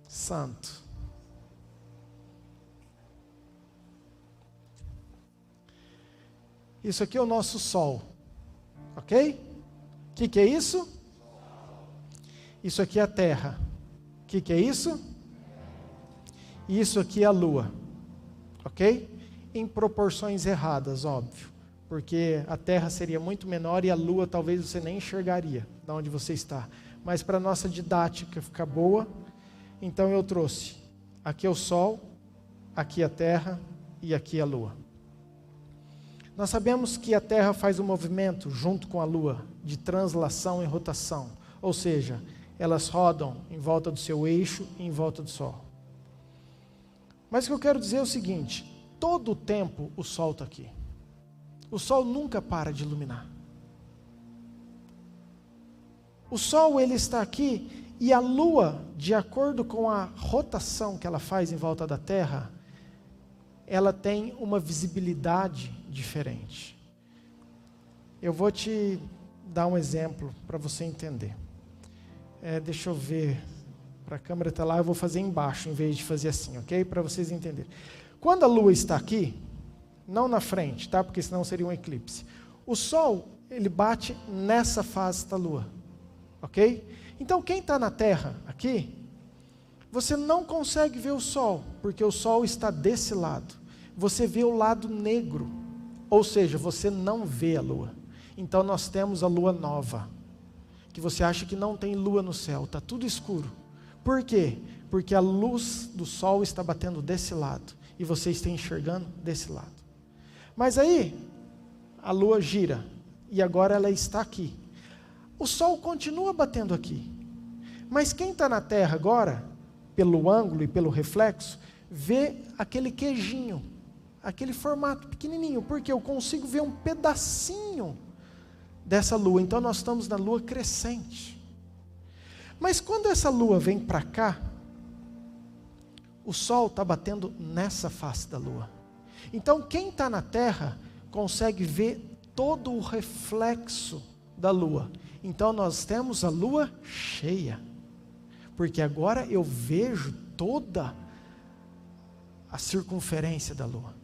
Speaker 2: Santo. Isso aqui é o nosso sol, ok? O que é isso? Isso aqui é a terra. O que é isso? Isso aqui é a lua, ok? Em proporções erradas, óbvio, porque a terra seria muito menor e a lua talvez você nem enxergaria de onde você está. Mas para a nossa didática ficar boa, então eu trouxe, aqui é o sol, aqui a terra e aqui a lua. Nós sabemos que a terra faz um movimento junto com a lua, de translação e rotação, ou seja, elas rodam em volta do seu eixo e em volta do sol. Mas o que eu quero dizer é o seguinte: todo o tempo o sol está aqui. O sol nunca para de iluminar. O sol, ele está aqui. E a lua, de acordo com a rotação que ela faz em volta da terra, ela tem uma visibilidade diferente. Eu vou te dar um exemplo para você entender. Deixa eu ver, para a câmera estar lá, eu vou fazer embaixo, em vez de fazer assim, ok? Para vocês entenderem. Quando a lua está aqui, não na frente, tá? Porque senão seria um eclipse. O Sol, ele bate nessa face da Lua, ok? Então quem está na Terra aqui, você não consegue ver o Sol, porque o Sol está desse lado. Você vê o lado negro, ou seja, você não vê a Lua. Então nós temos a Lua nova, que você acha que não tem Lua no céu, está tudo escuro. Por quê? Porque a luz do Sol está batendo desse lado, e você está enxergando desse lado. Mas aí, a Lua gira, e agora ela está aqui. O Sol continua batendo aqui, mas quem está na Terra agora, pelo ângulo e pelo reflexo, vê aquele queijinho, aquele formato pequenininho, porque eu consigo ver um pedacinho dessa Lua. Então nós estamos na Lua crescente. Mas quando essa Lua vem para cá, o Sol está batendo nessa face da Lua. Então quem está na Terra consegue ver todo o reflexo da Lua. Então nós temos a Lua cheia, porque agora eu vejo toda a circunferência da Lua.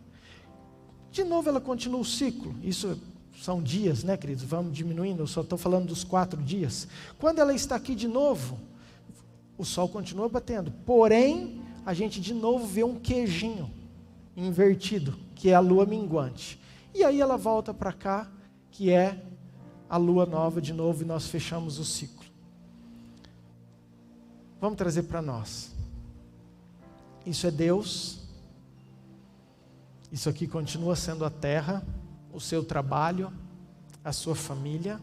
Speaker 2: De novo ela continua o ciclo, isso são dias, né, queridos? Vamos diminuindo, eu só estou falando dos 4 dias. Quando ela está aqui de novo, o Sol continua batendo, porém, a gente de novo vê um queijinho invertido, que é a Lua minguante. E aí ela volta para cá, que é a Lua nova de novo, e nós fechamos o ciclo. Vamos trazer para nós. Isso é Deus. Isso aqui continua sendo a terra, o seu trabalho, a sua família,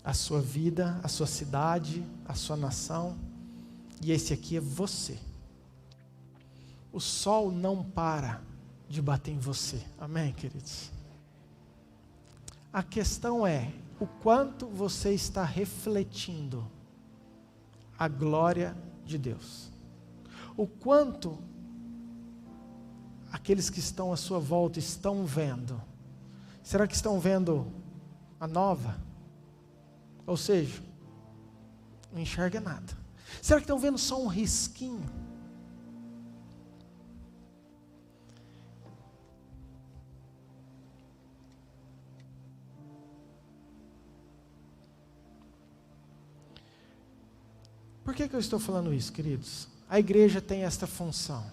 Speaker 2: a sua vida, a sua cidade, a sua nação. E esse aqui é você. O Sol não para de bater em você. Amém, queridos? A questão é o quanto você está refletindo a glória de Deus. O quanto aqueles que estão à sua volta estão vendo. Será que estão vendo a nova? Ou seja, não enxerga nada. Será que estão vendo só um risquinho? Por que eu estou falando isso, queridos? A igreja tem esta função,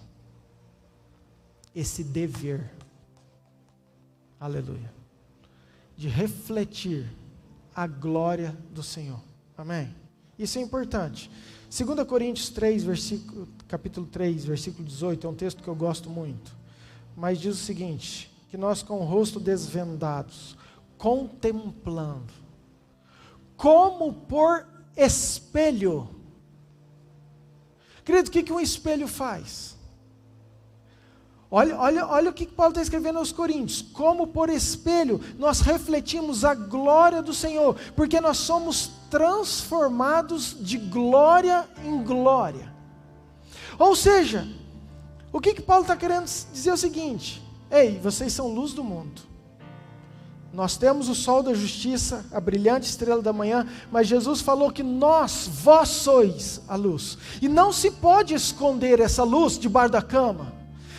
Speaker 2: esse dever, aleluia, de refletir a glória do Senhor, amém? Isso é importante. 2 Coríntios 3, capítulo 3, versículo 18, é um texto que eu gosto muito, mas diz o seguinte, que nós com o rosto desvendados, contemplando, como por espelho. Querido, o que um espelho faz? Olha o que Paulo está escrevendo aos Coríntios. Como por espelho nós refletimos a glória do Senhor, porque nós somos transformados de glória em glória. Ou seja, o que Paulo está querendo dizer é o seguinte: ei, vocês são luz do mundo. Nós temos o sol da justiça, a brilhante estrela da manhã, mas Jesus falou que vós sois a luz. E não se pode esconder essa luz debaixo da cama.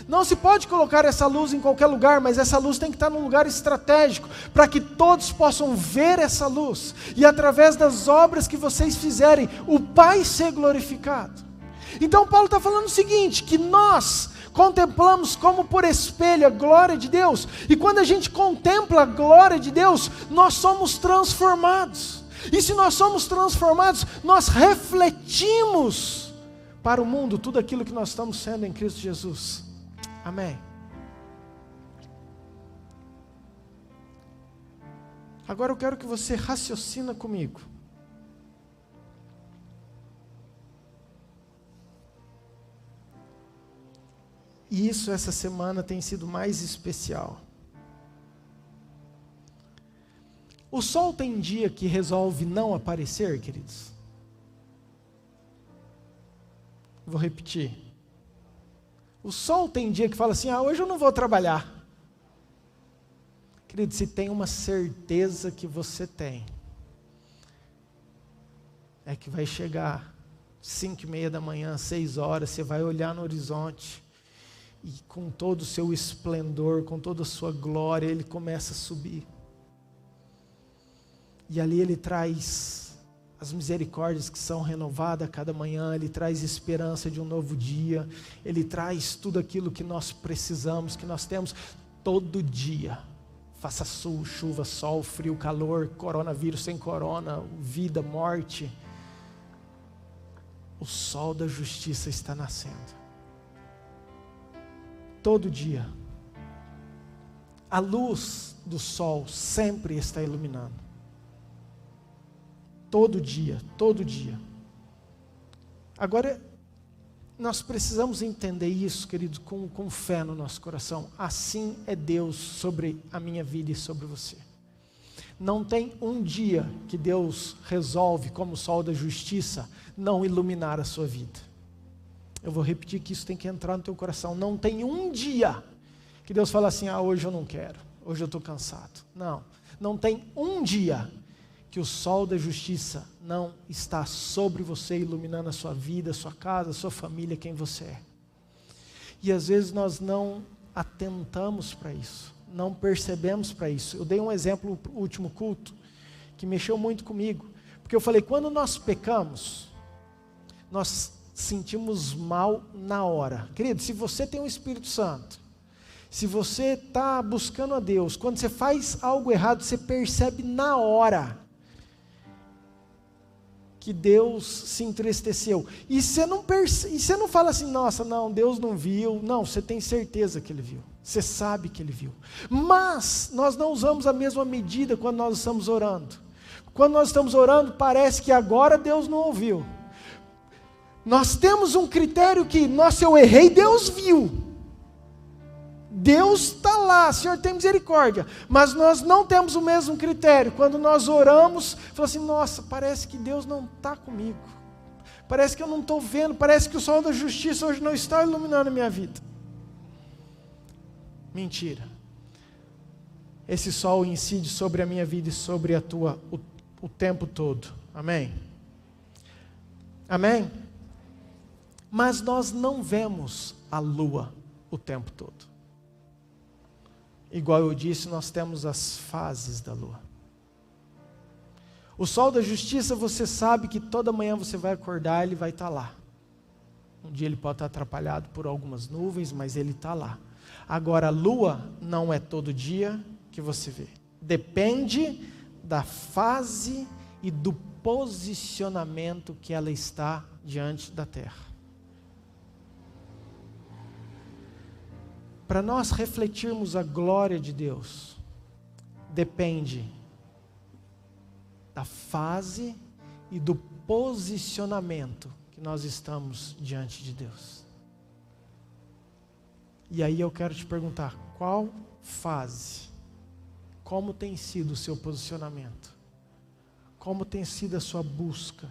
Speaker 2: Não se pode colocar essa luz em qualquer lugar, mas essa luz tem que estar num lugar estratégico, para que todos possam ver essa luz. E através das obras que vocês fizerem, o Pai ser glorificado. Então Paulo está falando o seguinte, que nós contemplamos como por espelho a glória de Deus, e quando a gente contempla a glória de Deus, nós somos transformados, e se nós somos transformados, nós refletimos para o mundo tudo aquilo que nós estamos sendo em Cristo Jesus, amém? Agora eu quero que você raciocina comigo. E isso essa semana tem sido mais especial. O sol tem dia que resolve não aparecer, queridos? Vou repetir. O sol tem dia que fala assim, hoje eu não vou trabalhar. Querido, se tem uma certeza que você tem, é que vai chegar 5:30 da manhã, 6 horas, você vai olhar no horizonte, e com todo o seu esplendor, com toda a sua glória, ele começa a subir. E ali ele traz as misericórdias que são renovadas a cada manhã, ele traz esperança de um novo dia, ele traz tudo aquilo que nós precisamos, que nós temos todo dia. Faça chuva, sol, frio, calor, coronavírus, sem corona, vida, morte. O sol da justiça está nascendo. Todo dia. A luz do sol sempre está iluminando. Todo dia, todo dia. Agora, nós precisamos entender isso, querido, com fé no nosso coração. Assim é Deus sobre a minha vida e sobre você. Não tem um dia que Deus resolve, como o sol da justiça, não iluminar a sua vida. Eu vou repetir que isso tem que entrar no teu coração. Não tem um dia que Deus fala assim, hoje eu não quero, hoje eu estou cansado. Não tem um dia que o sol da justiça não está sobre você, iluminando a sua vida, a sua casa, a sua família, quem você é. E às vezes nós não atentamos para isso, não percebemos para isso. Eu dei um exemplo no último culto, que mexeu muito comigo, porque eu falei, quando nós pecamos, nós sentimos mal na hora. Querido, se você tem o Espírito Santo, se você está buscando a Deus, quando você faz algo errado, você percebe na hora que Deus se entristeceu. E você não fala assim, nossa, não, Deus não viu. Não, você tem certeza que Ele viu. Você sabe que Ele viu. Mas nós não usamos a mesma medida quando nós estamos orando. Quando nós estamos orando, parece que agora Deus não ouviu. Nós temos um critério que, nossa, eu errei, Deus viu. Deus está lá, Senhor tem misericórdia, mas nós não temos o mesmo critério. Quando nós oramos, fala assim, nossa, parece que Deus não está comigo, parece que eu não estou vendo, parece que o sol da justiça hoje não está iluminando a minha vida. Mentira. Esse sol incide sobre a minha vida e sobre a tua o tempo todo, amém? Amém? Mas nós não vemos a lua o tempo todo. Igual eu disse, nós temos as fases da lua. O sol da justiça, você sabe que toda manhã você vai acordar, ele vai estar lá. Um dia ele pode estar atrapalhado por algumas nuvens, mas ele está lá. Agora a lua não é todo dia que você vê. Depende da fase e do posicionamento que ela está diante da terra. Para nós refletirmos a glória de Deus, depende da fase e do posicionamento que nós estamos diante de Deus. E aí eu quero te perguntar, qual fase? Como tem sido o seu posicionamento? Como tem sido a sua busca?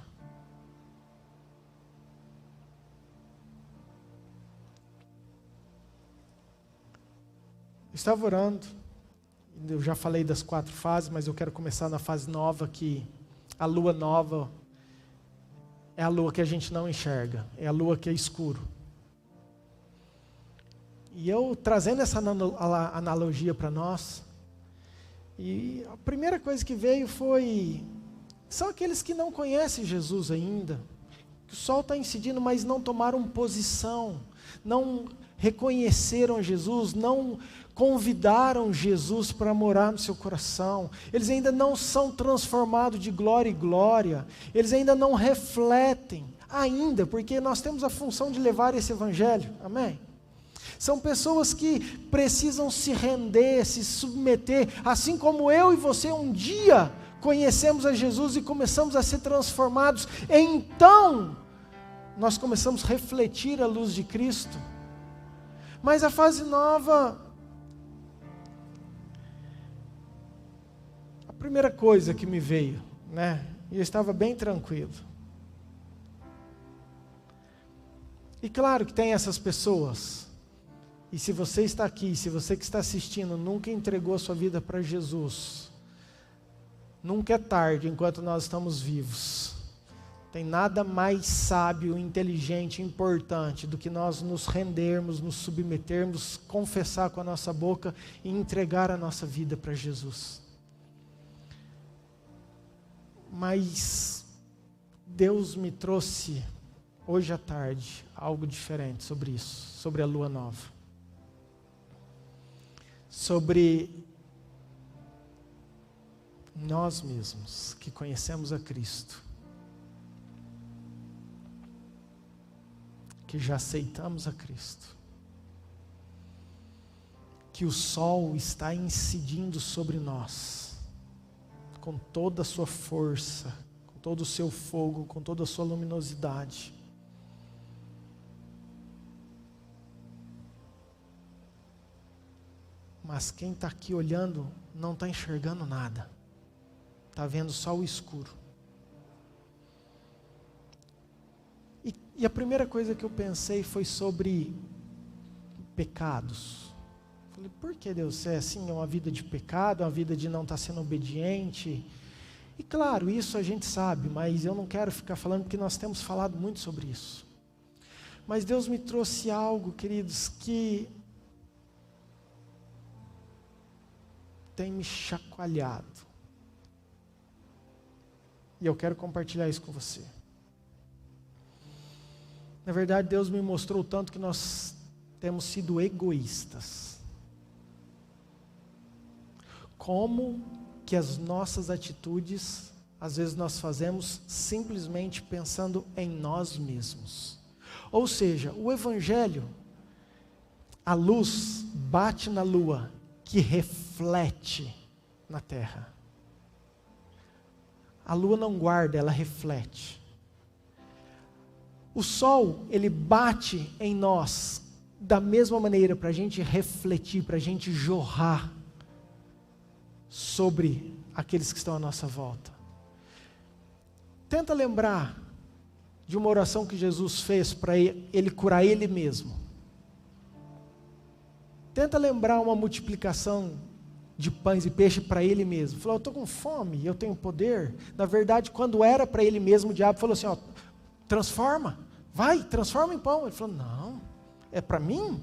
Speaker 2: Eu estava orando, eu já falei das 4 fases, mas eu quero começar na fase nova, que a lua nova é a lua que a gente não enxerga, é a lua que é escuro. E eu trazendo essa analogia para nós, e a primeira coisa que veio foi, são aqueles que não conhecem Jesus ainda, que o sol está incidindo, mas não tomaram posição, não reconheceram Jesus, não convidaram Jesus para morar no seu coração, eles ainda não são transformados de glória em glória, eles ainda não refletem, ainda, porque nós temos a função de levar esse evangelho, amém? São pessoas que precisam se render, se submeter, assim como eu e você um dia conhecemos a Jesus e começamos a ser transformados, então nós começamos a refletir a luz de Cristo. Mas a fase nova, a primeira coisa que me veio, e eu estava bem tranquilo. E claro que tem essas pessoas, e se você está aqui, se você que está assistindo, nunca entregou a sua vida para Jesus, nunca é tarde enquanto nós estamos vivos. Tem nada mais sábio, inteligente, importante do que nós nos rendermos, nos submetermos, confessar com a nossa boca e entregar a nossa vida para Jesus. Mas Deus me trouxe hoje à tarde algo diferente sobre isso, sobre a lua nova. Sobre nós mesmos que conhecemos a Cristo, que já aceitamos a Cristo, que o sol está incidindo sobre nós, com toda a sua força, com todo o seu fogo, com toda a sua luminosidade. Mas quem está aqui olhando não está enxergando nada, está vendo só o escuro. E a primeira coisa que eu pensei foi sobre pecados. Falei, por que Deus é assim? É uma vida de pecado, uma vida de não estar sendo obediente. E claro, isso a gente sabe, mas eu não quero ficar falando porque nós temos falado muito sobre isso. Mas Deus me trouxe algo, queridos, que tem me chacoalhado. E eu quero compartilhar isso com você. Na verdade, Deus me mostrou o tanto que nós temos sido egoístas. Como que as nossas atitudes, às vezes nós fazemos simplesmente pensando em nós mesmos. Ou seja, o Evangelho, a luz bate na lua, que reflete na terra. A lua não guarda, ela reflete. O sol, ele bate em nós da mesma maneira para a gente refletir, para a gente jorrar sobre aqueles que estão à nossa volta. Tenta lembrar de uma oração que Jesus fez para ele curar ele mesmo. Tenta lembrar uma multiplicação de pães e peixes para ele mesmo. Falou, eu estou com fome, eu tenho poder. Na verdade, quando era para ele mesmo, o diabo falou assim, ó, transforma, vai, transforma em pão. Ele falou, não, é para mim?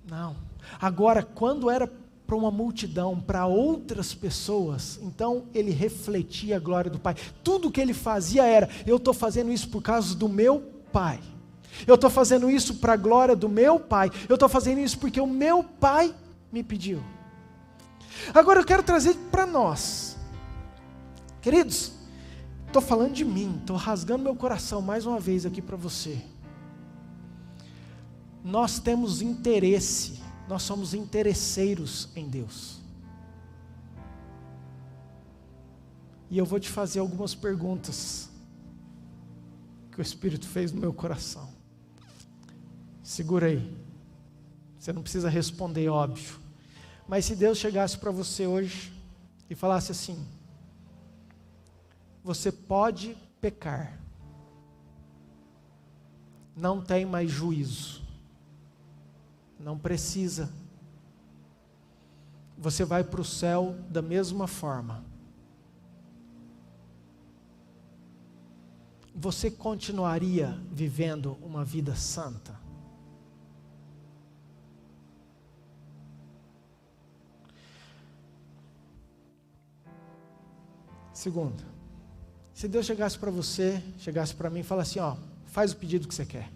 Speaker 2: Não. Agora, quando era para uma multidão, para outras pessoas, então ele refletia a glória do Pai. Tudo que ele fazia era, eu estou fazendo isso por causa do meu Pai. Eu estou fazendo isso para a glória do meu Pai. Eu estou fazendo isso porque o meu Pai me pediu. Agora eu quero trazer para nós. Queridos, estou falando de mim, estou rasgando meu coração mais uma vez aqui para você. Nós temos interesse, nós somos interesseiros em Deus. E eu vou te fazer algumas perguntas que o Espírito fez no meu coração. Segura aí. Você não precisa responder, óbvio. Mas se Deus chegasse para você hoje e falasse assim: você pode pecar, não tem mais juízo, não precisa, você vai para o céu da mesma forma, você continuaria vivendo uma vida santa? Segunda, se Deus chegasse para você, chegasse para mim e falasse assim, ó, faz o pedido que você quer.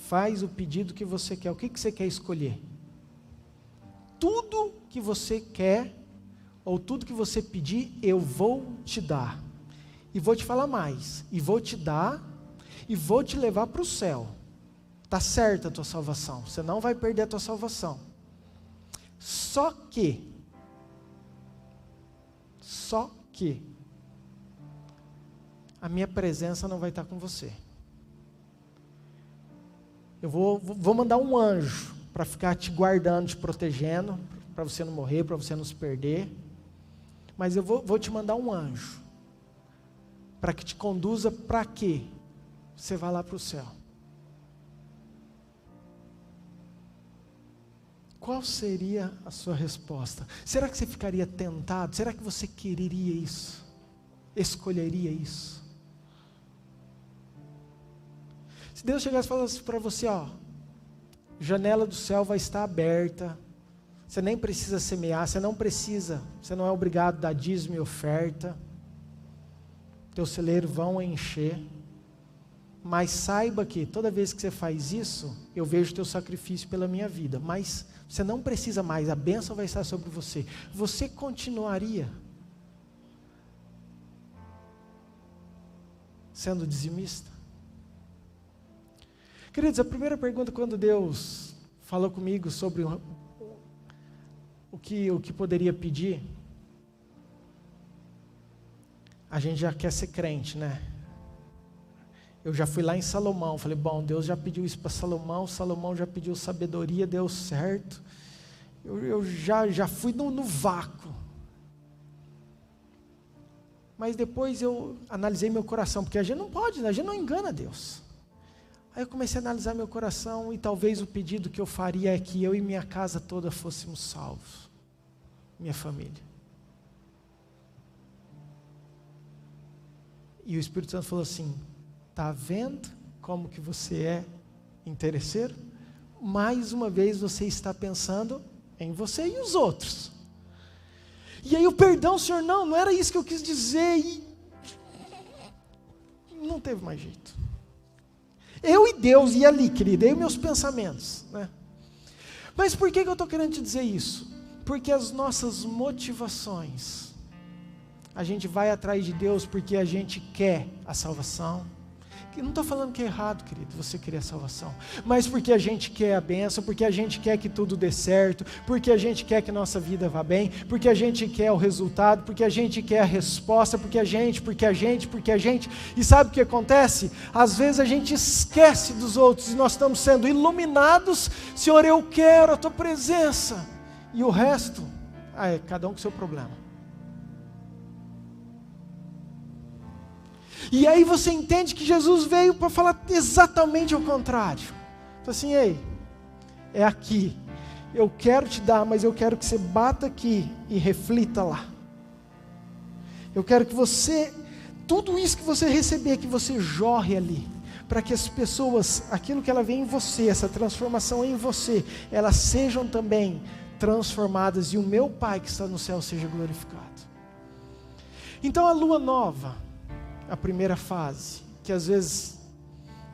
Speaker 2: Faz o pedido que você quer. O que você quer escolher? Tudo que você quer, ou tudo que você pedir, eu vou te dar. E vou te falar mais. E vou te dar, e vou te levar para o céu. Está certa a tua salvação. Você não vai perder a tua salvação. Só que a minha presença não vai estar com você. Eu vou mandar um anjo para ficar te guardando, te protegendo, para você não morrer, para você não se perder. Mas eu vou te mandar um anjo para que te conduza para quê? Você vai lá para o céu. Qual seria a sua resposta? Será que você ficaria tentado? Será que você quereria isso? escolheria isso? Se Deus chegasse e falasse para você, ó, janela do céu vai estar aberta, você nem precisa semear, você não é obrigado a dar dízimo e oferta, teus celeiros vão encher, mas saiba que toda vez que você faz isso, eu vejo teu sacrifício pela minha vida, mas você não precisa mais, a bênção vai estar sobre você. Você continuaria sendo dizimista? Queridos, a primeira pergunta, quando Deus falou comigo sobre o que poderia pedir, a gente já quer ser crente, né? Eu já fui lá em Salomão, falei, bom, Deus já pediu isso para Salomão, Salomão já pediu sabedoria, deu certo. Eu já fui no vácuo. Mas depois eu analisei meu coração, porque a gente não pode, a gente não engana Deus. Aí eu comecei a analisar meu coração e talvez o pedido que eu faria é que eu e minha casa toda fôssemos salvos, minha família. E o Espírito Santo falou assim, está vendo como que você é interesseiro? Mais uma vez você está pensando em você e os outros. E aí o perdão, Senhor, não era isso que eu quis dizer. E não teve mais jeito. Eu e Deus, e ali, querida, eu e meus pensamentos, né? Mas por que eu estou querendo te dizer isso? Porque as nossas motivações, a gente vai atrás de Deus porque a gente quer a salvação. Eu não estou falando que é errado, querido, você querer a salvação, mas porque a gente quer a bênção, porque a gente quer que tudo dê certo, porque a gente quer que nossa vida vá bem, porque a gente quer o resultado, porque a gente quer a resposta, porque a gente, e sabe o que acontece? Às vezes a gente esquece dos outros, e nós estamos sendo iluminados, Senhor, eu quero a tua presença, e o resto, é cada um com o seu problema. E aí você entende que Jesus veio para falar exatamente o contrário. Então assim, ei, é aqui. Eu quero te dar, mas eu quero que você bata aqui e reflita lá. Eu quero que você, tudo isso que você receber, que você jorre ali. Para que as pessoas, aquilo que ela vê em você, essa transformação em você, elas sejam também transformadas e o meu Pai que está no céu seja glorificado. Então a lua nova, a primeira fase, que às vezes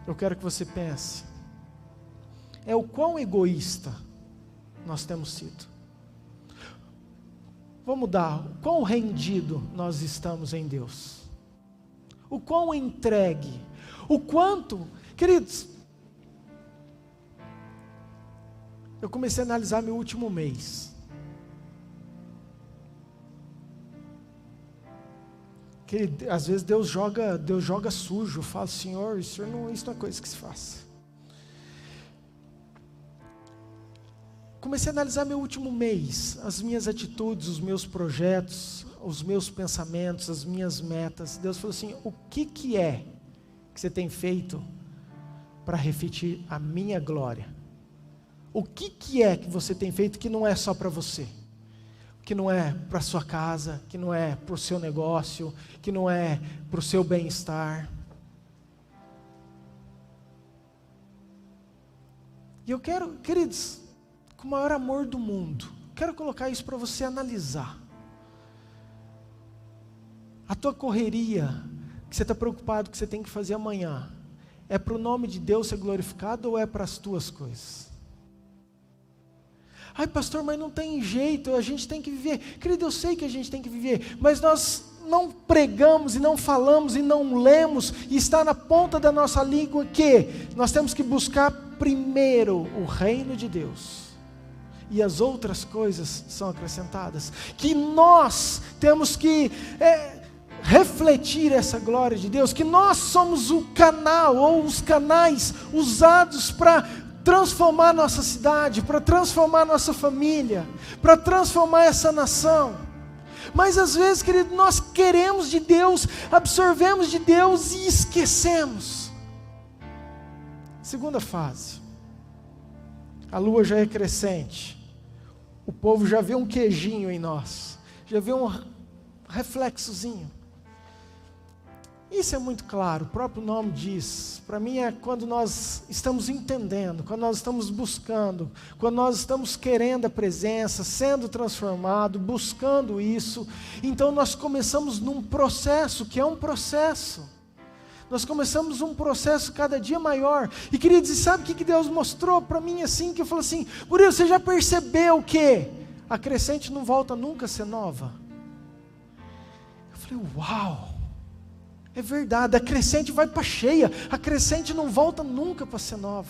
Speaker 2: eu quero que você pense, é o quão egoísta nós temos sido. Vamos mudar, o quão rendido nós estamos em Deus, o quão entregue, o quanto, queridos, eu comecei a analisar meu último mês. Que às vezes Deus joga sujo. Eu falo, Senhor, isso não é coisa que se faz. Comecei a analisar meu último mês, as minhas atitudes, os meus projetos, os meus pensamentos, as minhas metas. Deus falou assim, o que é que você tem feito para refletir a minha glória? O que é que você tem feito que não é só para você? Que não é para a sua casa, que não é para o seu negócio, que não é para o seu bem-estar. E eu quero, queridos, com o maior amor do mundo, quero colocar isso para você analisar. A tua correria, que você está preocupado que você tem que fazer amanhã, é para o nome de Deus ser glorificado ou é para as tuas coisas? Ai pastor, mas não tem jeito, a gente tem que viver. Querido, eu sei que a gente tem que viver, mas nós não pregamos e não falamos e não lemos, e está na ponta da nossa língua que nós temos que buscar primeiro o reino de Deus, e as outras coisas são acrescentadas, que nós temos que refletir essa glória de Deus, que nós somos o canal ou os canais usados para transformar nossa cidade, para transformar nossa família, para transformar essa nação. Mas às vezes, querido, nós queremos de Deus, absorvemos de Deus e esquecemos. Segunda fase, a lua já é crescente, o povo já vê um queijinho em nós, já vê um reflexozinho. Isso é muito claro, o próprio nome diz. Para mim é quando nós estamos entendendo, quando nós estamos buscando, quando nós estamos querendo a presença, sendo transformado, buscando isso. Então nós começamos num processo, que é um processo. Nós começamos um processo cada dia maior. E queridos, e sabe o que Deus mostrou para mim assim? Que eu falo assim, Murilo, você já percebeu que a crescente não volta nunca a ser nova? Eu falei, uau! É verdade, a crescente vai para cheia, a crescente não volta nunca para ser nova.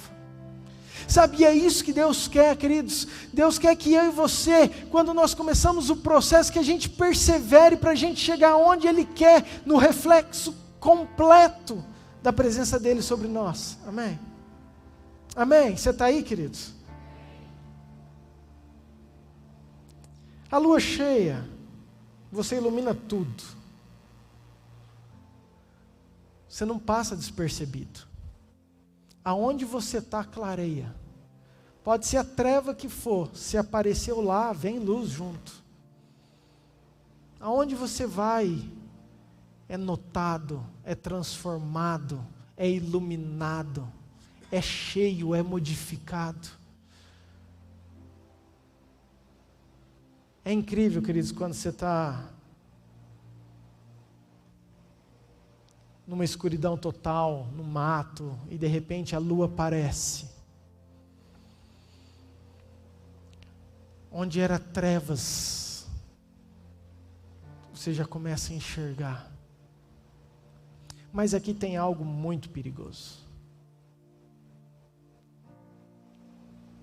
Speaker 2: Sabe, e é isso que Deus quer, queridos. Deus quer que eu e você, quando nós começamos o processo, que a gente persevere para a gente chegar onde Ele quer, no reflexo completo da presença dEle sobre nós. Amém? Amém? Você está aí, queridos? A lua cheia, você ilumina tudo. Você não passa despercebido. Aonde você está, clareia. Pode ser a treva que for, se apareceu lá, vem luz junto. Aonde você vai, é notado, é transformado, é iluminado, é cheio, é modificado. É incrível, queridos, quando você está numa escuridão total, no mato, e de repente a lua aparece. Onde era trevas, você já começa a enxergar. Mas aqui tem algo muito perigoso,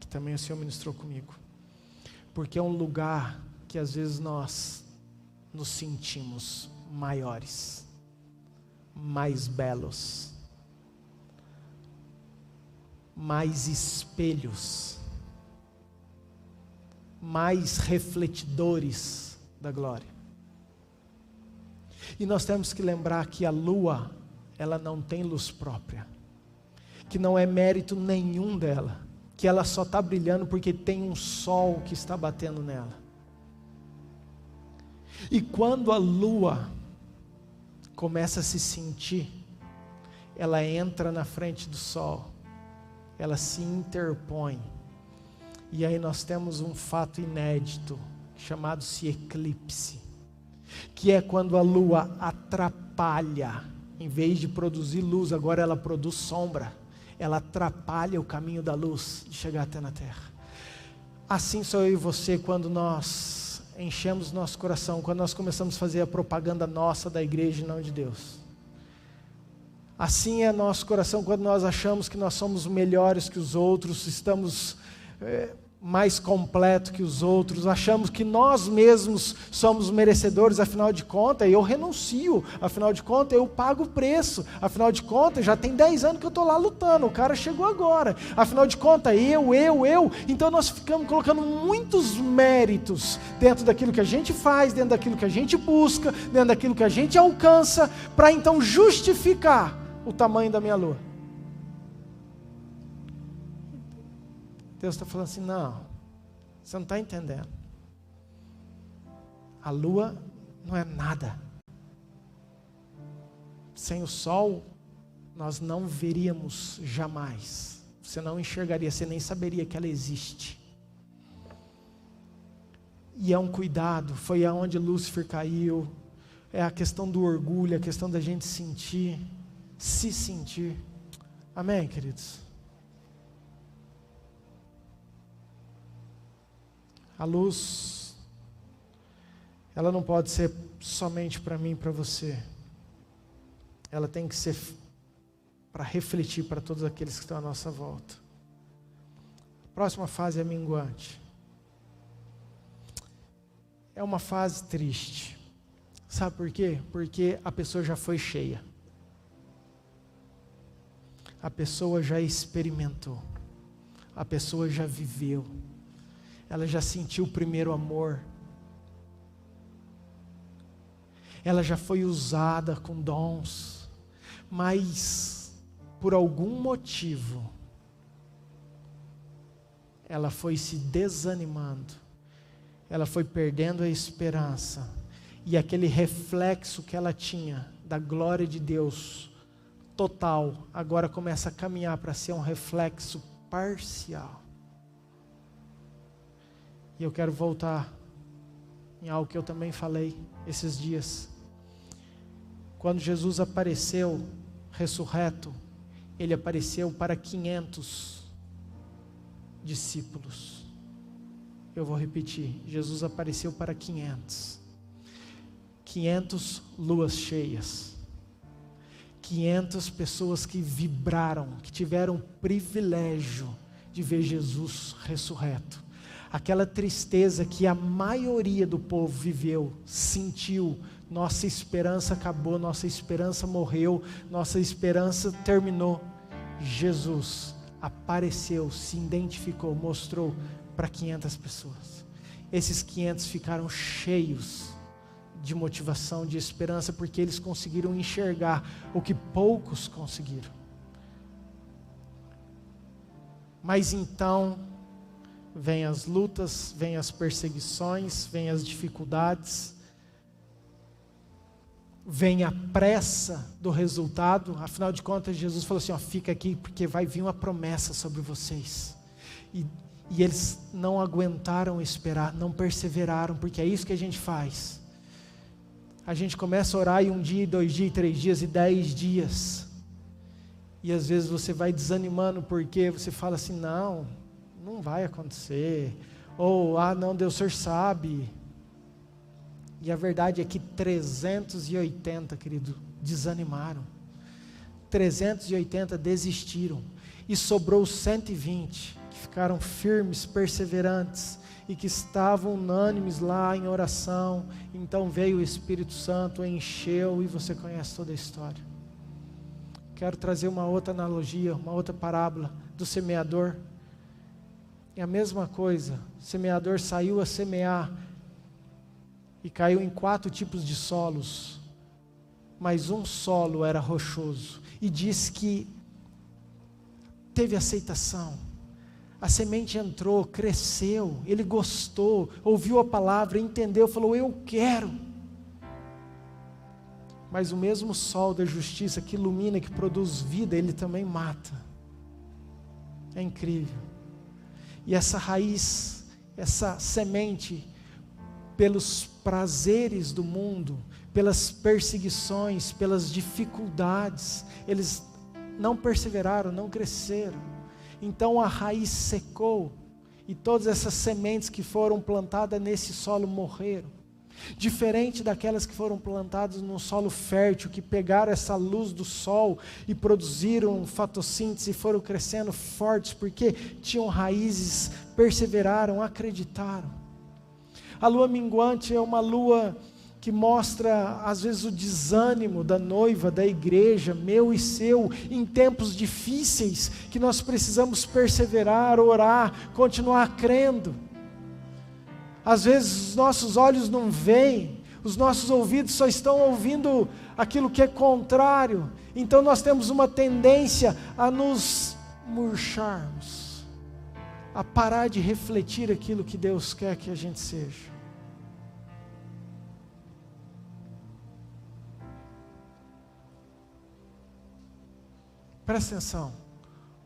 Speaker 2: que também o Senhor ministrou comigo. Porque é um lugar que às vezes nós nos sentimos maiores, mais belos, mais espelhos, mais refletidores da glória. E nós temos que lembrar que a lua, ela não tem luz própria, que não é mérito nenhum dela, que ela só está brilhando porque tem um sol que está batendo nela. E quando a lua começa a se sentir, ela entra na frente do sol, ela se interpõe, e aí nós temos um fato inédito, chamado-se eclipse, que é quando a lua atrapalha, em vez de produzir luz, agora ela produz sombra, ela atrapalha o caminho da luz de chegar até na terra. Assim sou eu e você quando nós enchemos nosso coração, quando nós começamos a fazer a propaganda nossa da igreja e não de Deus. Assim é nosso coração quando nós achamos que nós somos melhores que os outros, estamos mais completos que os outros, achamos que nós mesmos somos merecedores, afinal de contas eu renuncio, afinal de contas eu pago o preço, afinal de contas já tem 10 anos que eu estou lá lutando, o cara chegou agora, afinal de contas eu, então nós ficamos colocando muitos méritos dentro daquilo que a gente faz, dentro daquilo que a gente busca, dentro daquilo que a gente alcança, para então justificar o tamanho da minha lua. Deus está falando assim, não, você não está entendendo. A lua não é nada. Sem o sol, nós não veríamos jamais. Você não enxergaria, você nem saberia que ela existe. E é um cuidado, foi aonde Lúcifer caiu. É a questão do orgulho, a questão da gente sentir, se sentir. Amém, queridos? A luz, ela não pode ser somente para mim e para você. Ela tem que ser para refletir para todos aqueles que estão à nossa volta. A próxima fase é minguante. É uma fase triste. Sabe por quê? Porque a pessoa já foi cheia. A pessoa já experimentou. A pessoa já viveu. Ela já sentiu o primeiro amor. Ela já foi usada com dons. Mas, por algum motivo, ela foi se desanimando. Ela foi perdendo a esperança. E aquele reflexo que ela tinha da glória de Deus total, agora começa a caminhar para ser um reflexo parcial. E eu quero voltar em algo que eu também falei esses dias. Quando Jesus apareceu ressurreto, ele apareceu para 500 discípulos. Eu vou repetir, Jesus apareceu para 500 luas cheias, 500 pessoas que vibraram, que tiveram o privilégio de ver Jesus ressurreto. Aquela tristeza que a maioria do povo viveu, sentiu, nossa esperança acabou, nossa esperança morreu, nossa esperança terminou. Jesus apareceu, se identificou, mostrou para 500 pessoas. Esses 500 ficaram cheios de motivação, de esperança, porque eles conseguiram enxergar o que poucos conseguiram. Mas então vem as lutas, vem as perseguições, vem as dificuldades, vem a pressa do resultado. Afinal de contas, Jesus falou assim, fica aqui porque vai vir uma promessa sobre vocês. E eles não aguentaram esperar, não perseveraram, porque é isso que a gente faz. A gente começa a orar e 1 dia, 2 dias, 3 dias e 10 dias. E às vezes você vai desanimando porque você fala assim, não vai acontecer. Ou, não, Deus, o Senhor sabe. E a verdade é que 380, querido, desanimaram. 380 desistiram. E sobrou 120, que ficaram firmes, perseverantes, e que estavam unânimes lá em oração. Então veio o Espírito Santo, encheu, e você conhece toda a história. Quero trazer uma outra analogia, uma outra parábola do semeador. É a mesma coisa, o semeador saiu a semear, e caiu em 4 tipos de solos, mas um solo era rochoso, e diz que teve aceitação, a semente entrou, cresceu, ele gostou, ouviu a palavra, entendeu, falou, eu quero. Mas o mesmo sol da justiça que ilumina, que produz vida, ele também mata. É incrível. E essa raiz, essa semente, pelos prazeres do mundo, pelas perseguições, pelas dificuldades, eles não perseveraram, não cresceram. Então a raiz secou, e todas essas sementes que foram plantadas nesse solo morreram. Diferente daquelas que foram plantadas num solo fértil, que pegaram essa luz do sol e produziram fotossíntese e foram crescendo fortes, porque tinham raízes, perseveraram, acreditaram. A lua minguante é uma lua que mostra às vezes o desânimo da noiva, da igreja, meu e seu, em tempos difíceis, que nós precisamos perseverar, orar, continuar crendo. Às vezes os nossos olhos não veem, os nossos ouvidos só estão ouvindo aquilo que é contrário, então nós temos uma tendência a nos murcharmos, a parar de refletir aquilo que Deus quer que a gente seja. Presta atenção,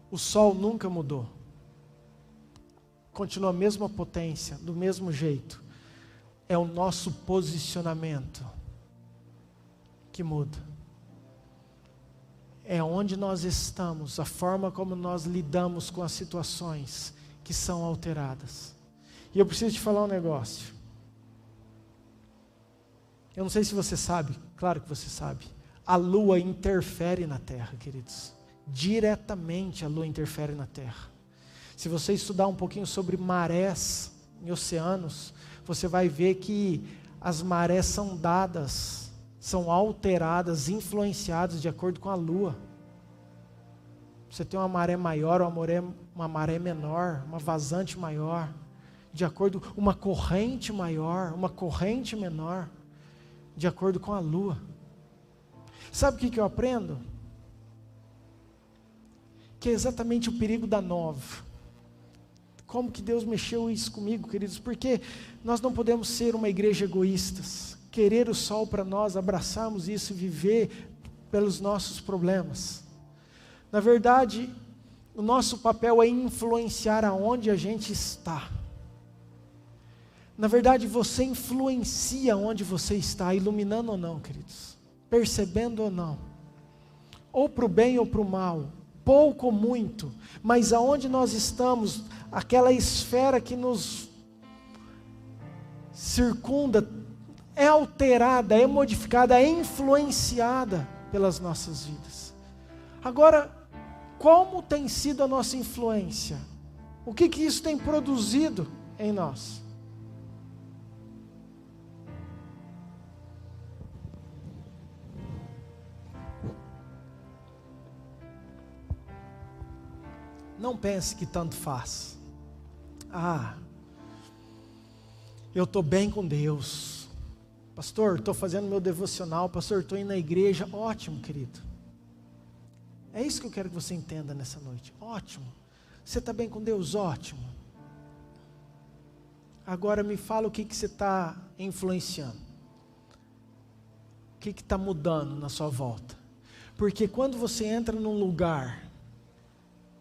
Speaker 2: o sol nunca mudou, continua a mesma potência, do mesmo jeito. É o nosso posicionamento que muda. É onde nós estamos, a forma como nós lidamos com as situações que são alteradas. E eu preciso te falar um negócio. Eu não sei se você sabe, claro que você sabe. A lua interfere na terra, queridos. Diretamente a lua interfere na terra. Se você estudar um pouquinho sobre marés em oceanos, você vai ver que as marés são dadas, são alteradas, influenciadas de acordo com a lua. Você tem uma maré maior, uma maré menor, uma vazante maior, de acordo com uma corrente maior, uma corrente menor, de acordo com a lua. Sabe o que eu aprendo? Que é exatamente o perigo da nova. Como que Deus mexeu isso comigo, queridos? Porque nós não podemos ser uma igreja egoístas, querer o sol para nós, abraçarmos isso e viver pelos nossos problemas. Na verdade, o nosso papel é influenciar aonde a gente está. Na verdade, você influencia onde você está, iluminando ou não, queridos, percebendo ou não, ou para o bem ou para o mal, pouco ou muito, mas aonde nós estamos, aquela esfera que nos circunda, é alterada, é modificada, é influenciada pelas nossas vidas. Agora, como tem sido a nossa influência? O que isso tem produzido em nós? Não pense que tanto faz. Eu estou bem com Deus. Pastor, estou fazendo meu devocional. Pastor, estou indo na igreja. Ótimo, querido. É isso que eu quero que você entenda nessa noite. Ótimo. Você está bem com Deus? Ótimo. Agora me fala o que você está influenciando. O que está mudando na sua volta. Porque quando você entra num lugar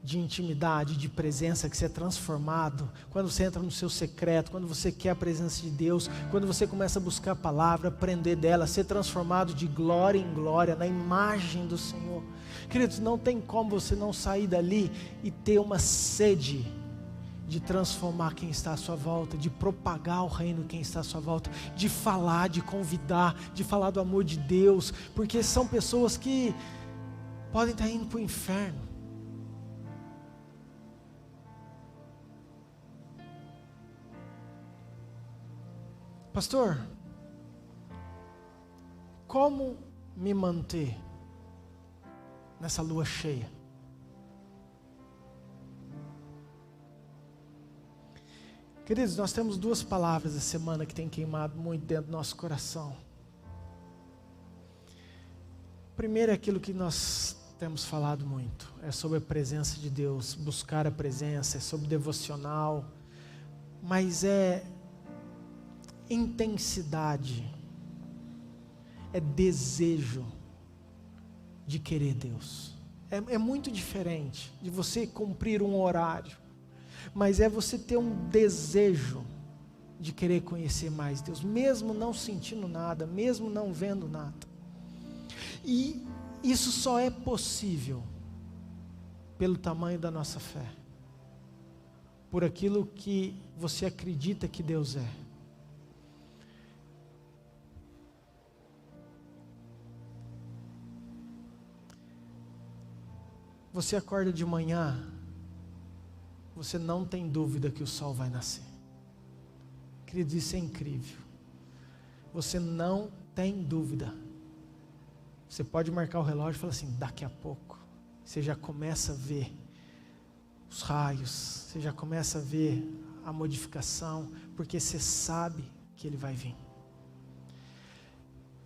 Speaker 2: de intimidade, de presença, que você é transformado, quando você entra no seu secreto, quando você quer a presença de Deus, quando você começa a buscar a palavra, aprender dela, ser transformado de glória em glória, na imagem do Senhor. Queridos, não tem como você não sair dali e ter uma sede de transformar quem está à sua volta, de propagar o reino de quem está à sua volta, de falar, de convidar, de falar do amor de Deus, porque são pessoas que podem estar indo para o inferno. Pastor, como me manter nessa lua cheia? Queridos, nós temos duas palavras essa semana que tem queimado muito dentro do nosso coração. Primeiro é aquilo que nós temos falado muito, é sobre a presença de Deus, buscar a presença, é sobre devocional, mas é intensidade, é desejo de querer Deus. É muito diferente de você cumprir um horário, mas é você ter um desejo de querer conhecer mais Deus, mesmo não sentindo nada, mesmo não vendo nada. E isso só é possível pelo tamanho da nossa fé, por aquilo que você acredita que Deus é. Você acorda de manhã, você não tem dúvida que o sol vai nascer. Queridos, isso é incrível. Você não tem dúvida. Você pode marcar o relógio e falar assim, daqui a pouco. Você já começa a ver os raios, você já começa a ver a modificação, porque você sabe que ele vai vir.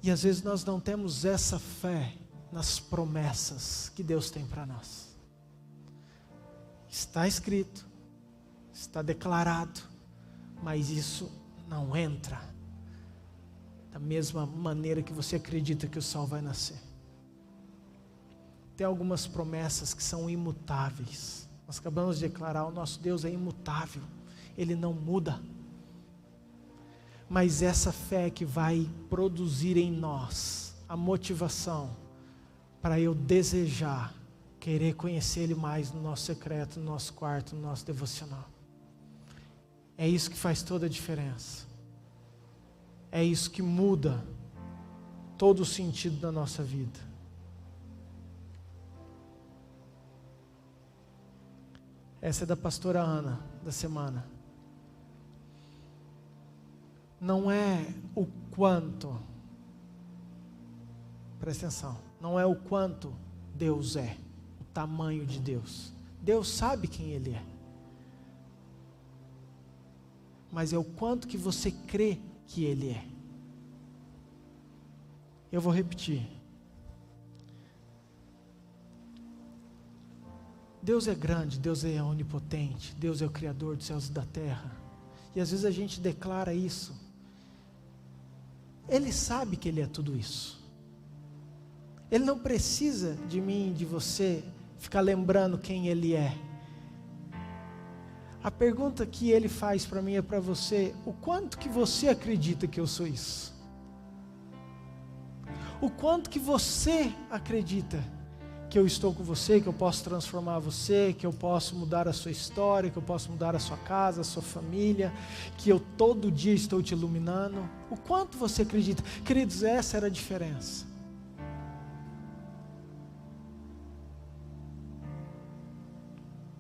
Speaker 2: E às vezes nós não temos essa fé nas promessas que Deus tem para nós. Está escrito, está declarado, mas isso não entra da mesma maneira que você acredita que o sol vai nascer. Tem algumas promessas que são imutáveis. Nós acabamos de declarar, o nosso Deus é imutável, Ele não muda. Mas essa fé que vai produzir em nós a motivação para eu desejar, querer conhecer Ele mais no nosso secreto, no nosso quarto, no nosso devocional. É isso que faz toda a diferença. É isso que muda todo o sentido da nossa vida. Essa é da pastora Ana, da semana. Não é o quanto, presta atenção, não é o quanto Deus é, o tamanho de Deus. Deus sabe quem Ele é. Mas é o quanto que você crê que Ele é. Eu vou repetir. Deus é grande, Deus é onipotente, Deus é o Criador dos céus e da terra. E às vezes a gente declara isso. Ele sabe que Ele é tudo isso. Ele não precisa de mim, de você, ficar lembrando quem Ele é. A pergunta que Ele faz para mim é para você: o quanto que você acredita que eu sou isso? O quanto que você acredita que eu estou com você, que eu posso transformar você, que eu posso mudar a sua história, que eu posso mudar a sua casa, a sua família, que eu todo dia estou te iluminando? O quanto você acredita? Queridos, essa era a diferença.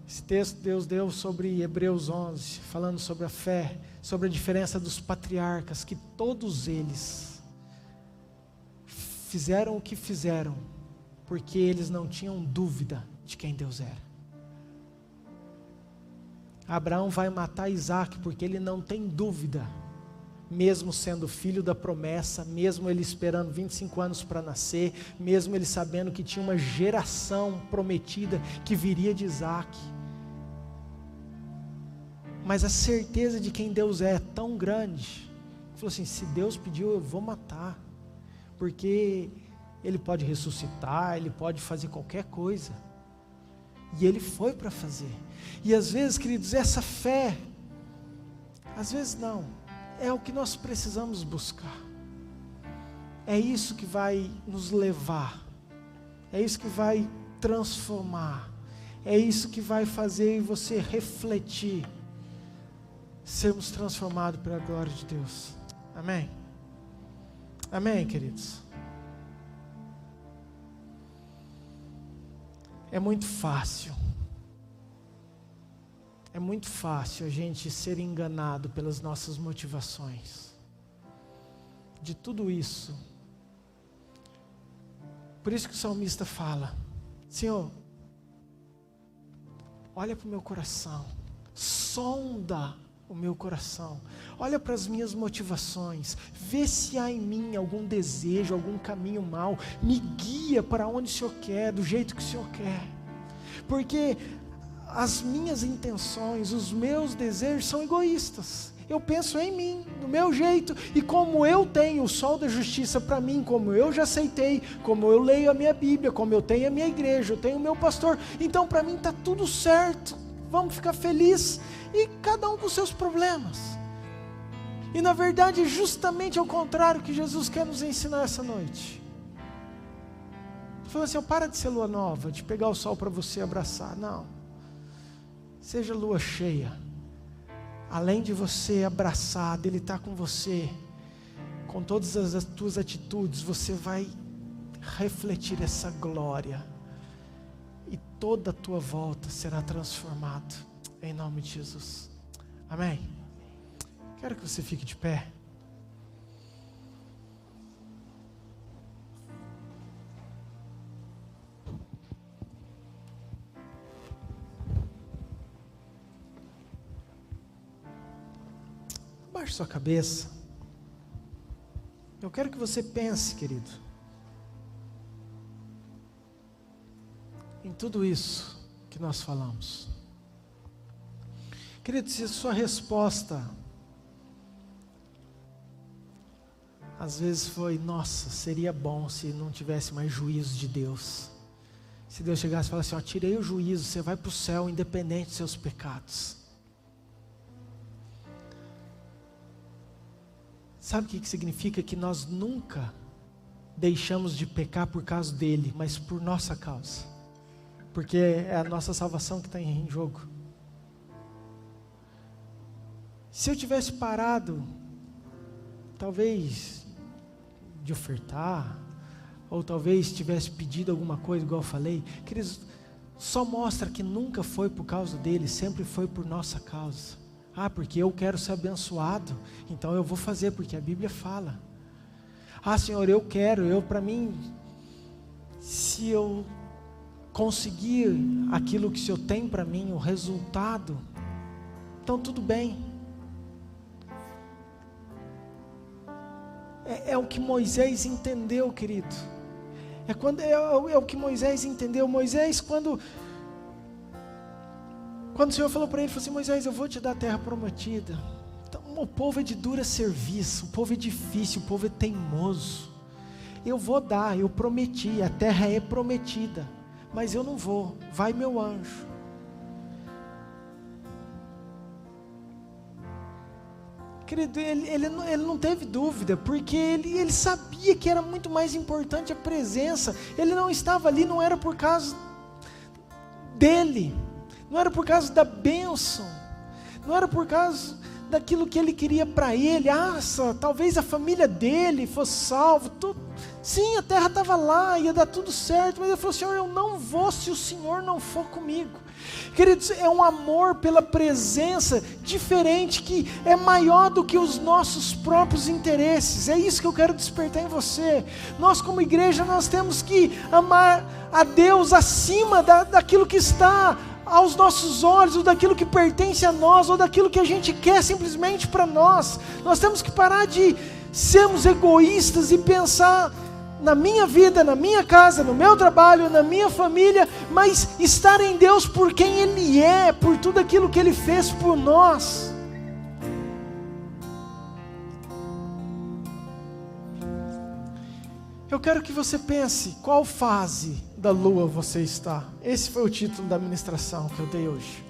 Speaker 2: Esse texto Deus deu sobre Hebreus 11, falando sobre a fé, sobre a diferença dos patriarcas, que todos eles fizeram o que fizeram, porque eles não tinham dúvida de quem Deus era. Abraão vai matar Isaac porque ele não tem dúvida, mesmo sendo filho da promessa, mesmo ele esperando 25 anos para nascer, mesmo ele sabendo que tinha uma geração prometida que viria de Isaac. Mas a certeza de quem Deus é tão grande, ele falou assim: se Deus pediu, eu vou matar, porque Ele pode ressuscitar, Ele pode fazer qualquer coisa. E Ele foi para fazer. E às vezes, queridos, essa fé, às vezes não, é o que nós precisamos buscar. É isso que vai nos levar, é isso que vai transformar, é isso que vai fazer você refletir, sermos transformados pela glória de Deus. Amém? Amém, queridos? É muito fácil a gente ser enganado pelas nossas motivações, de tudo isso. Por isso que o salmista fala: Senhor, olha para o meu coração, sonda o meu coração, olha para as minhas motivações, vê se há em mim algum desejo, algum caminho mau, me guia para onde o Senhor quer, do jeito que o Senhor quer, porque as minhas intenções, os meus desejos são egoístas. Eu penso em mim, do meu jeito, e como eu tenho o sol da justiça para mim, como eu já aceitei, como eu leio a minha Bíblia, como eu tenho a minha igreja, eu tenho o meu pastor, então para mim está tudo certo, vamos ficar felizes, e cada um com seus problemas. E na verdade, justamente ao contrário que Jesus quer nos ensinar essa noite. Ele falou assim: para de ser lua nova, de pegar o sol para você abraçar. Não, seja lua cheia. Além de você abraçar, dele estar com você, com todas as tuas atitudes, você vai refletir essa glória, e toda a tua volta será transformada, em nome de Jesus. Amém? Quero que você fique de pé. Abaixe sua cabeça. Eu quero que você pense, querido, em tudo isso que nós falamos. Querido, se a sua resposta às vezes foi: nossa, seria bom se não tivesse mais juízo de Deus. Se Deus chegasse e falasse assim: ó, tirei o juízo, você vai para o céu independente dos seus pecados. Sabe o que significa? Que nós nunca deixamos de pecar por causa dele, mas por nossa causa, porque é a nossa salvação que está em jogo. Se eu tivesse parado, talvez, de ofertar, ou talvez tivesse pedido alguma coisa, igual eu falei, queridos, só mostra que nunca foi por causa dele, sempre foi por nossa causa. Ah, porque eu quero ser abençoado, então eu vou fazer, porque a Bíblia fala. Ah, Senhor, eu quero, para mim, se eu conseguir aquilo que o Senhor tem para mim, o resultado, então tudo bem. É o que Moisés entendeu, querido. É o que Moisés entendeu. Moisés, quando o Senhor falou para ele, falou assim: Moisés, eu vou te dar a terra prometida. Então o povo é de dura serviço, o povo é difícil, o povo é teimoso. Eu vou dar, eu prometi, a terra é prometida, mas eu não vou, vai meu anjo. Querido, ele não teve dúvida, porque ele sabia que era muito mais importante a presença. Ele não estava ali, não era por causa dele, não era por causa da bênção, não era por causa daquilo que ele queria para ele. Talvez a família dele fosse salva, sim, a terra estava lá, ia dar tudo certo, mas ele falou: Senhor, eu não vou se o Senhor não for comigo. Queridos, é um amor pela presença diferente, que é maior do que os nossos próprios interesses. É isso que eu quero despertar em você. Nós como igreja, nós temos que amar a Deus acima daquilo que está aos nossos olhos, ou daquilo que pertence a nós, ou daquilo que a gente quer simplesmente para nós. Nós temos que parar de sermos egoístas e pensar na minha vida, na minha casa, no meu trabalho, na minha família, mas estar em Deus por quem Ele é, por tudo aquilo que Ele fez por nós. Eu quero que você pense, qual fase da lua você está? Esse foi o título da ministração que eu dei hoje.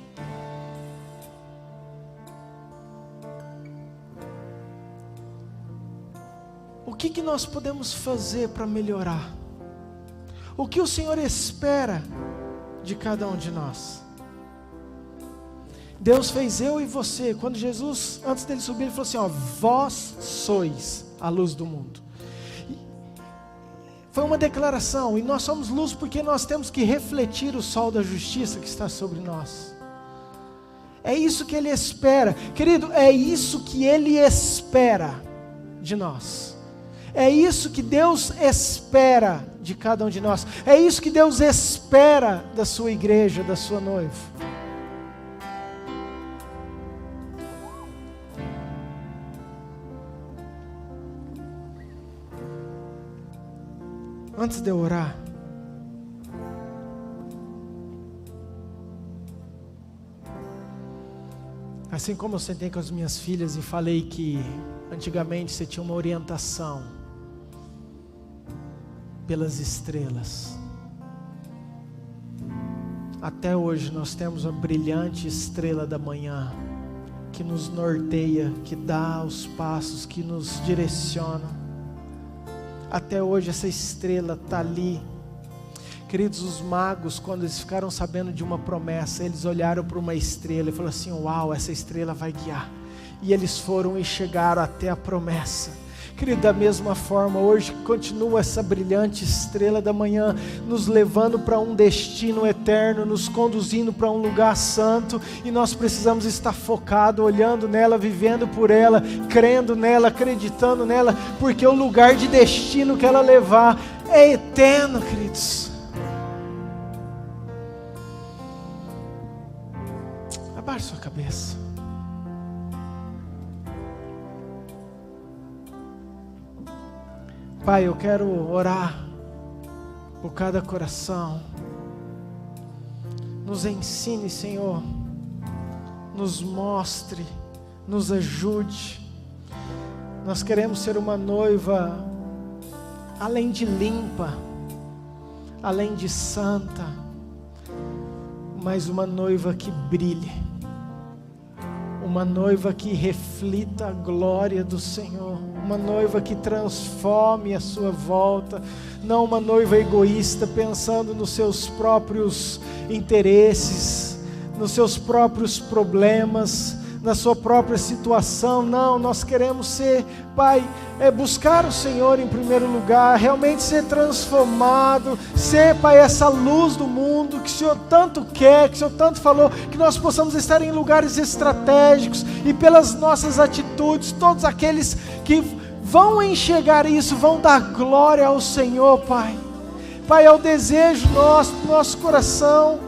Speaker 2: O que nós podemos fazer para melhorar? O que o Senhor espera de cada um de nós? Deus fez eu e você. Quando Jesus, antes dele subir, ele falou assim: vós sois a luz do mundo. Foi uma declaração, e nós somos luz porque nós temos que refletir o sol da justiça que está sobre nós. É isso que Ele espera, querido, é isso que Ele espera de nós. É isso que Deus espera de cada um de nós. É isso que Deus espera da sua igreja, da sua noiva. Antes de eu orar, assim como eu sentei com as minhas filhas e falei que antigamente você tinha uma orientação pelas estrelas, até hoje nós temos a brilhante estrela da manhã que nos norteia, que dá os passos, que nos direciona. Até hoje essa estrela está ali. Queridos, os magos, quando eles ficaram sabendo de uma promessa, eles olharam para uma estrela e falaram assim: uau, essa estrela vai guiar. E eles foram e chegaram até a promessa. Querido, da mesma forma, hoje continua essa brilhante estrela da manhã, nos levando para um destino eterno, nos conduzindo para um lugar santo, e nós precisamos estar focados, olhando nela, vivendo por ela, crendo nela, acreditando nela, porque o lugar de destino que ela levar é eterno, queridos. Abaixe sua cabeça. Pai, eu quero orar por cada coração. Nos ensine, Senhor, nos mostre, nos ajude. Nós queremos ser uma noiva além de limpa, além de santa, mas uma noiva que brilhe, uma noiva que reflita a glória do Senhor, uma noiva que transforme a sua volta, não uma noiva egoísta pensando nos seus próprios interesses, nos seus próprios problemas, na sua própria situação. Não, nós queremos ser, Pai, buscar o Senhor em primeiro lugar, realmente ser transformado, ser, Pai, essa luz do mundo que o Senhor tanto quer, que o Senhor tanto falou, que nós possamos estar em lugares estratégicos, e pelas nossas atitudes, todos aqueles que vão enxergar isso, vão dar glória ao Senhor, Pai. Pai, é o desejo nosso coração,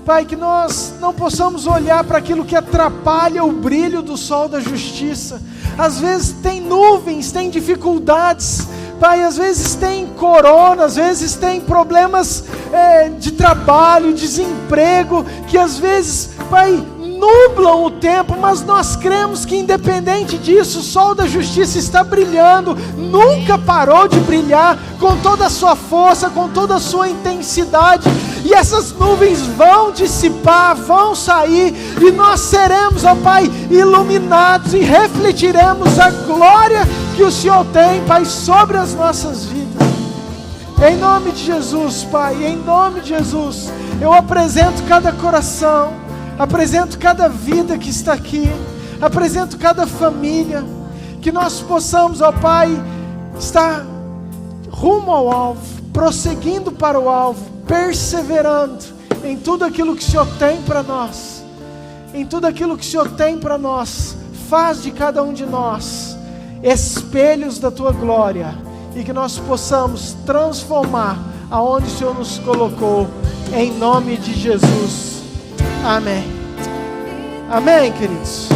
Speaker 2: Pai, que nós não possamos olhar para aquilo que atrapalha o brilho do sol da justiça. Às vezes tem nuvens, tem dificuldades, Pai, às vezes tem corona, às vezes tem problemas de trabalho, desemprego, que às vezes, Pai, nublam o tempo, mas nós cremos que independente disso, o sol da justiça está brilhando, nunca parou de brilhar, com toda a sua força, com toda a sua intensidade, e essas nuvens vão dissipar, vão sair, e nós seremos, ó Pai, iluminados, e refletiremos a glória que o Senhor tem, Pai, sobre as nossas vidas. Em nome de Jesus, Pai, em nome de Jesus, eu apresento cada coração, apresento cada vida que está aqui, apresento cada família, que nós possamos, ó Pai, estar rumo ao alvo, prosseguindo para o alvo, perseverando em tudo aquilo que o Senhor tem para nós, em tudo aquilo que o Senhor tem para nós. Faz de cada um de nós espelhos da Tua glória, e que nós possamos transformar aonde o Senhor nos colocou, em nome de Jesus. Amém. Amém, queridos.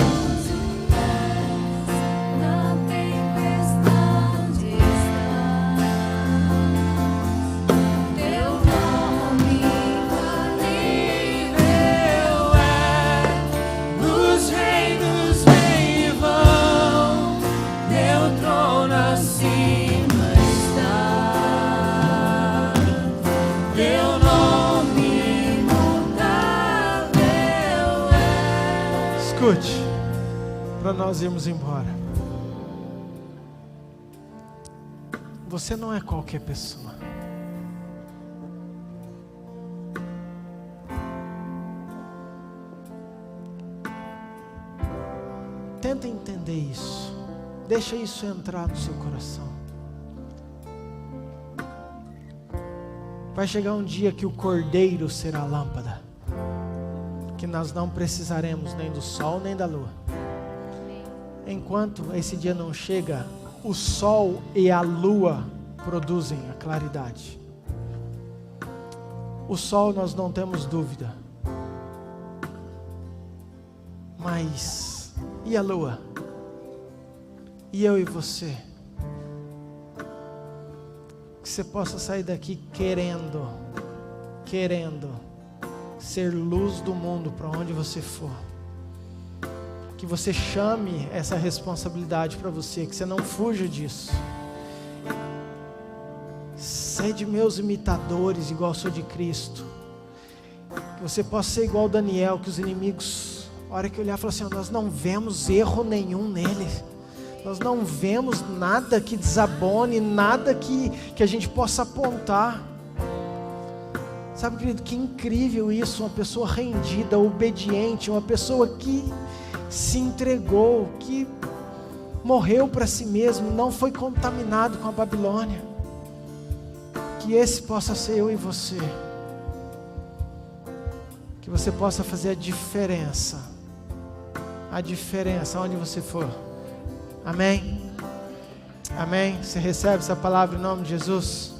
Speaker 2: Para nós irmos embora. Você não é qualquer pessoa. Tenta entender isso. Deixa isso entrar no seu coração. Vai chegar um dia que o Cordeiro será a lâmpada, que nós não precisaremos nem do sol nem da lua. Enquanto esse dia não chega, o sol e a lua produzem a claridade. O sol nós não temos dúvida. Mas e a lua? E eu e você? Que você possa sair daqui querendo ser luz do mundo para onde você for. Que você chame essa responsabilidade para você, que você não fuja disso. Sede meus imitadores, igual sou de Cristo. Que você possa ser igual Daniel, que os inimigos, a hora que olhar, falar assim: nós não vemos erro nenhum nele. Nós não vemos nada que desabone, nada que a gente possa apontar. Sabe, querido, que incrível isso, uma pessoa rendida, obediente, uma pessoa que se entregou, que morreu para si mesmo, não foi contaminado com a Babilônia. Que esse possa ser eu e você. Que você possa fazer a diferença onde você for. Amém? Amém? Você recebe essa palavra em nome de Jesus?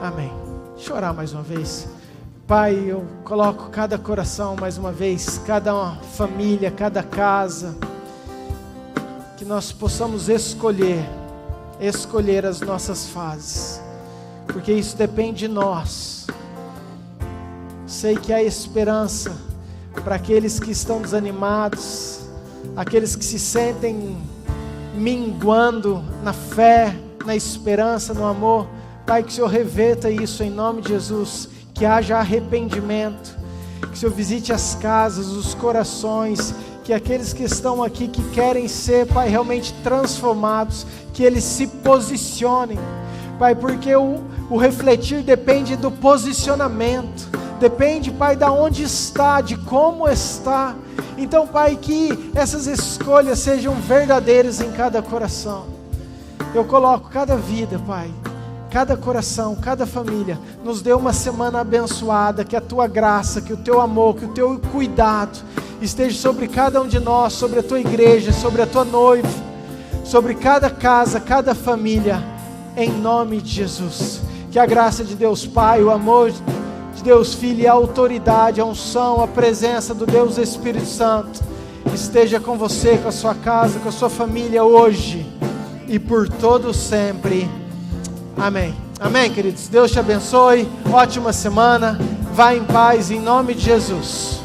Speaker 2: Amém. Deixa eu orar mais uma vez. Pai, eu coloco cada coração mais uma vez, cada família, cada casa, que nós possamos escolher as nossas fases, porque isso depende de nós. Sei que há esperança para aqueles que estão desanimados, aqueles que se sentem minguando na fé, na esperança, no amor. Pai, que o Senhor reveta isso em nome de Jesus, que haja arrependimento, que o Senhor visite as casas, os corações, que aqueles que estão aqui, que querem ser, Pai, realmente transformados, que eles se posicionem, Pai, porque o refletir depende do posicionamento, depende, Pai, de onde está, de como está. Então, Pai, que essas escolhas sejam verdadeiras em cada coração. Eu coloco cada vida, Pai, cada coração, cada família. Nos dê uma semana abençoada, que a Tua graça, que o Teu amor, que o Teu cuidado esteja sobre cada um de nós, sobre a Tua igreja, sobre a Tua noiva, sobre cada casa, cada família, em nome de Jesus. Que a graça de Deus Pai, o amor de Deus Filho e a autoridade, a unção, a presença do Deus Espírito Santo esteja com você, com a sua casa, com a sua família hoje e por todo sempre. Amém. Amém, queridos. Deus te abençoe. Ótima semana. Vá em paz em nome de Jesus.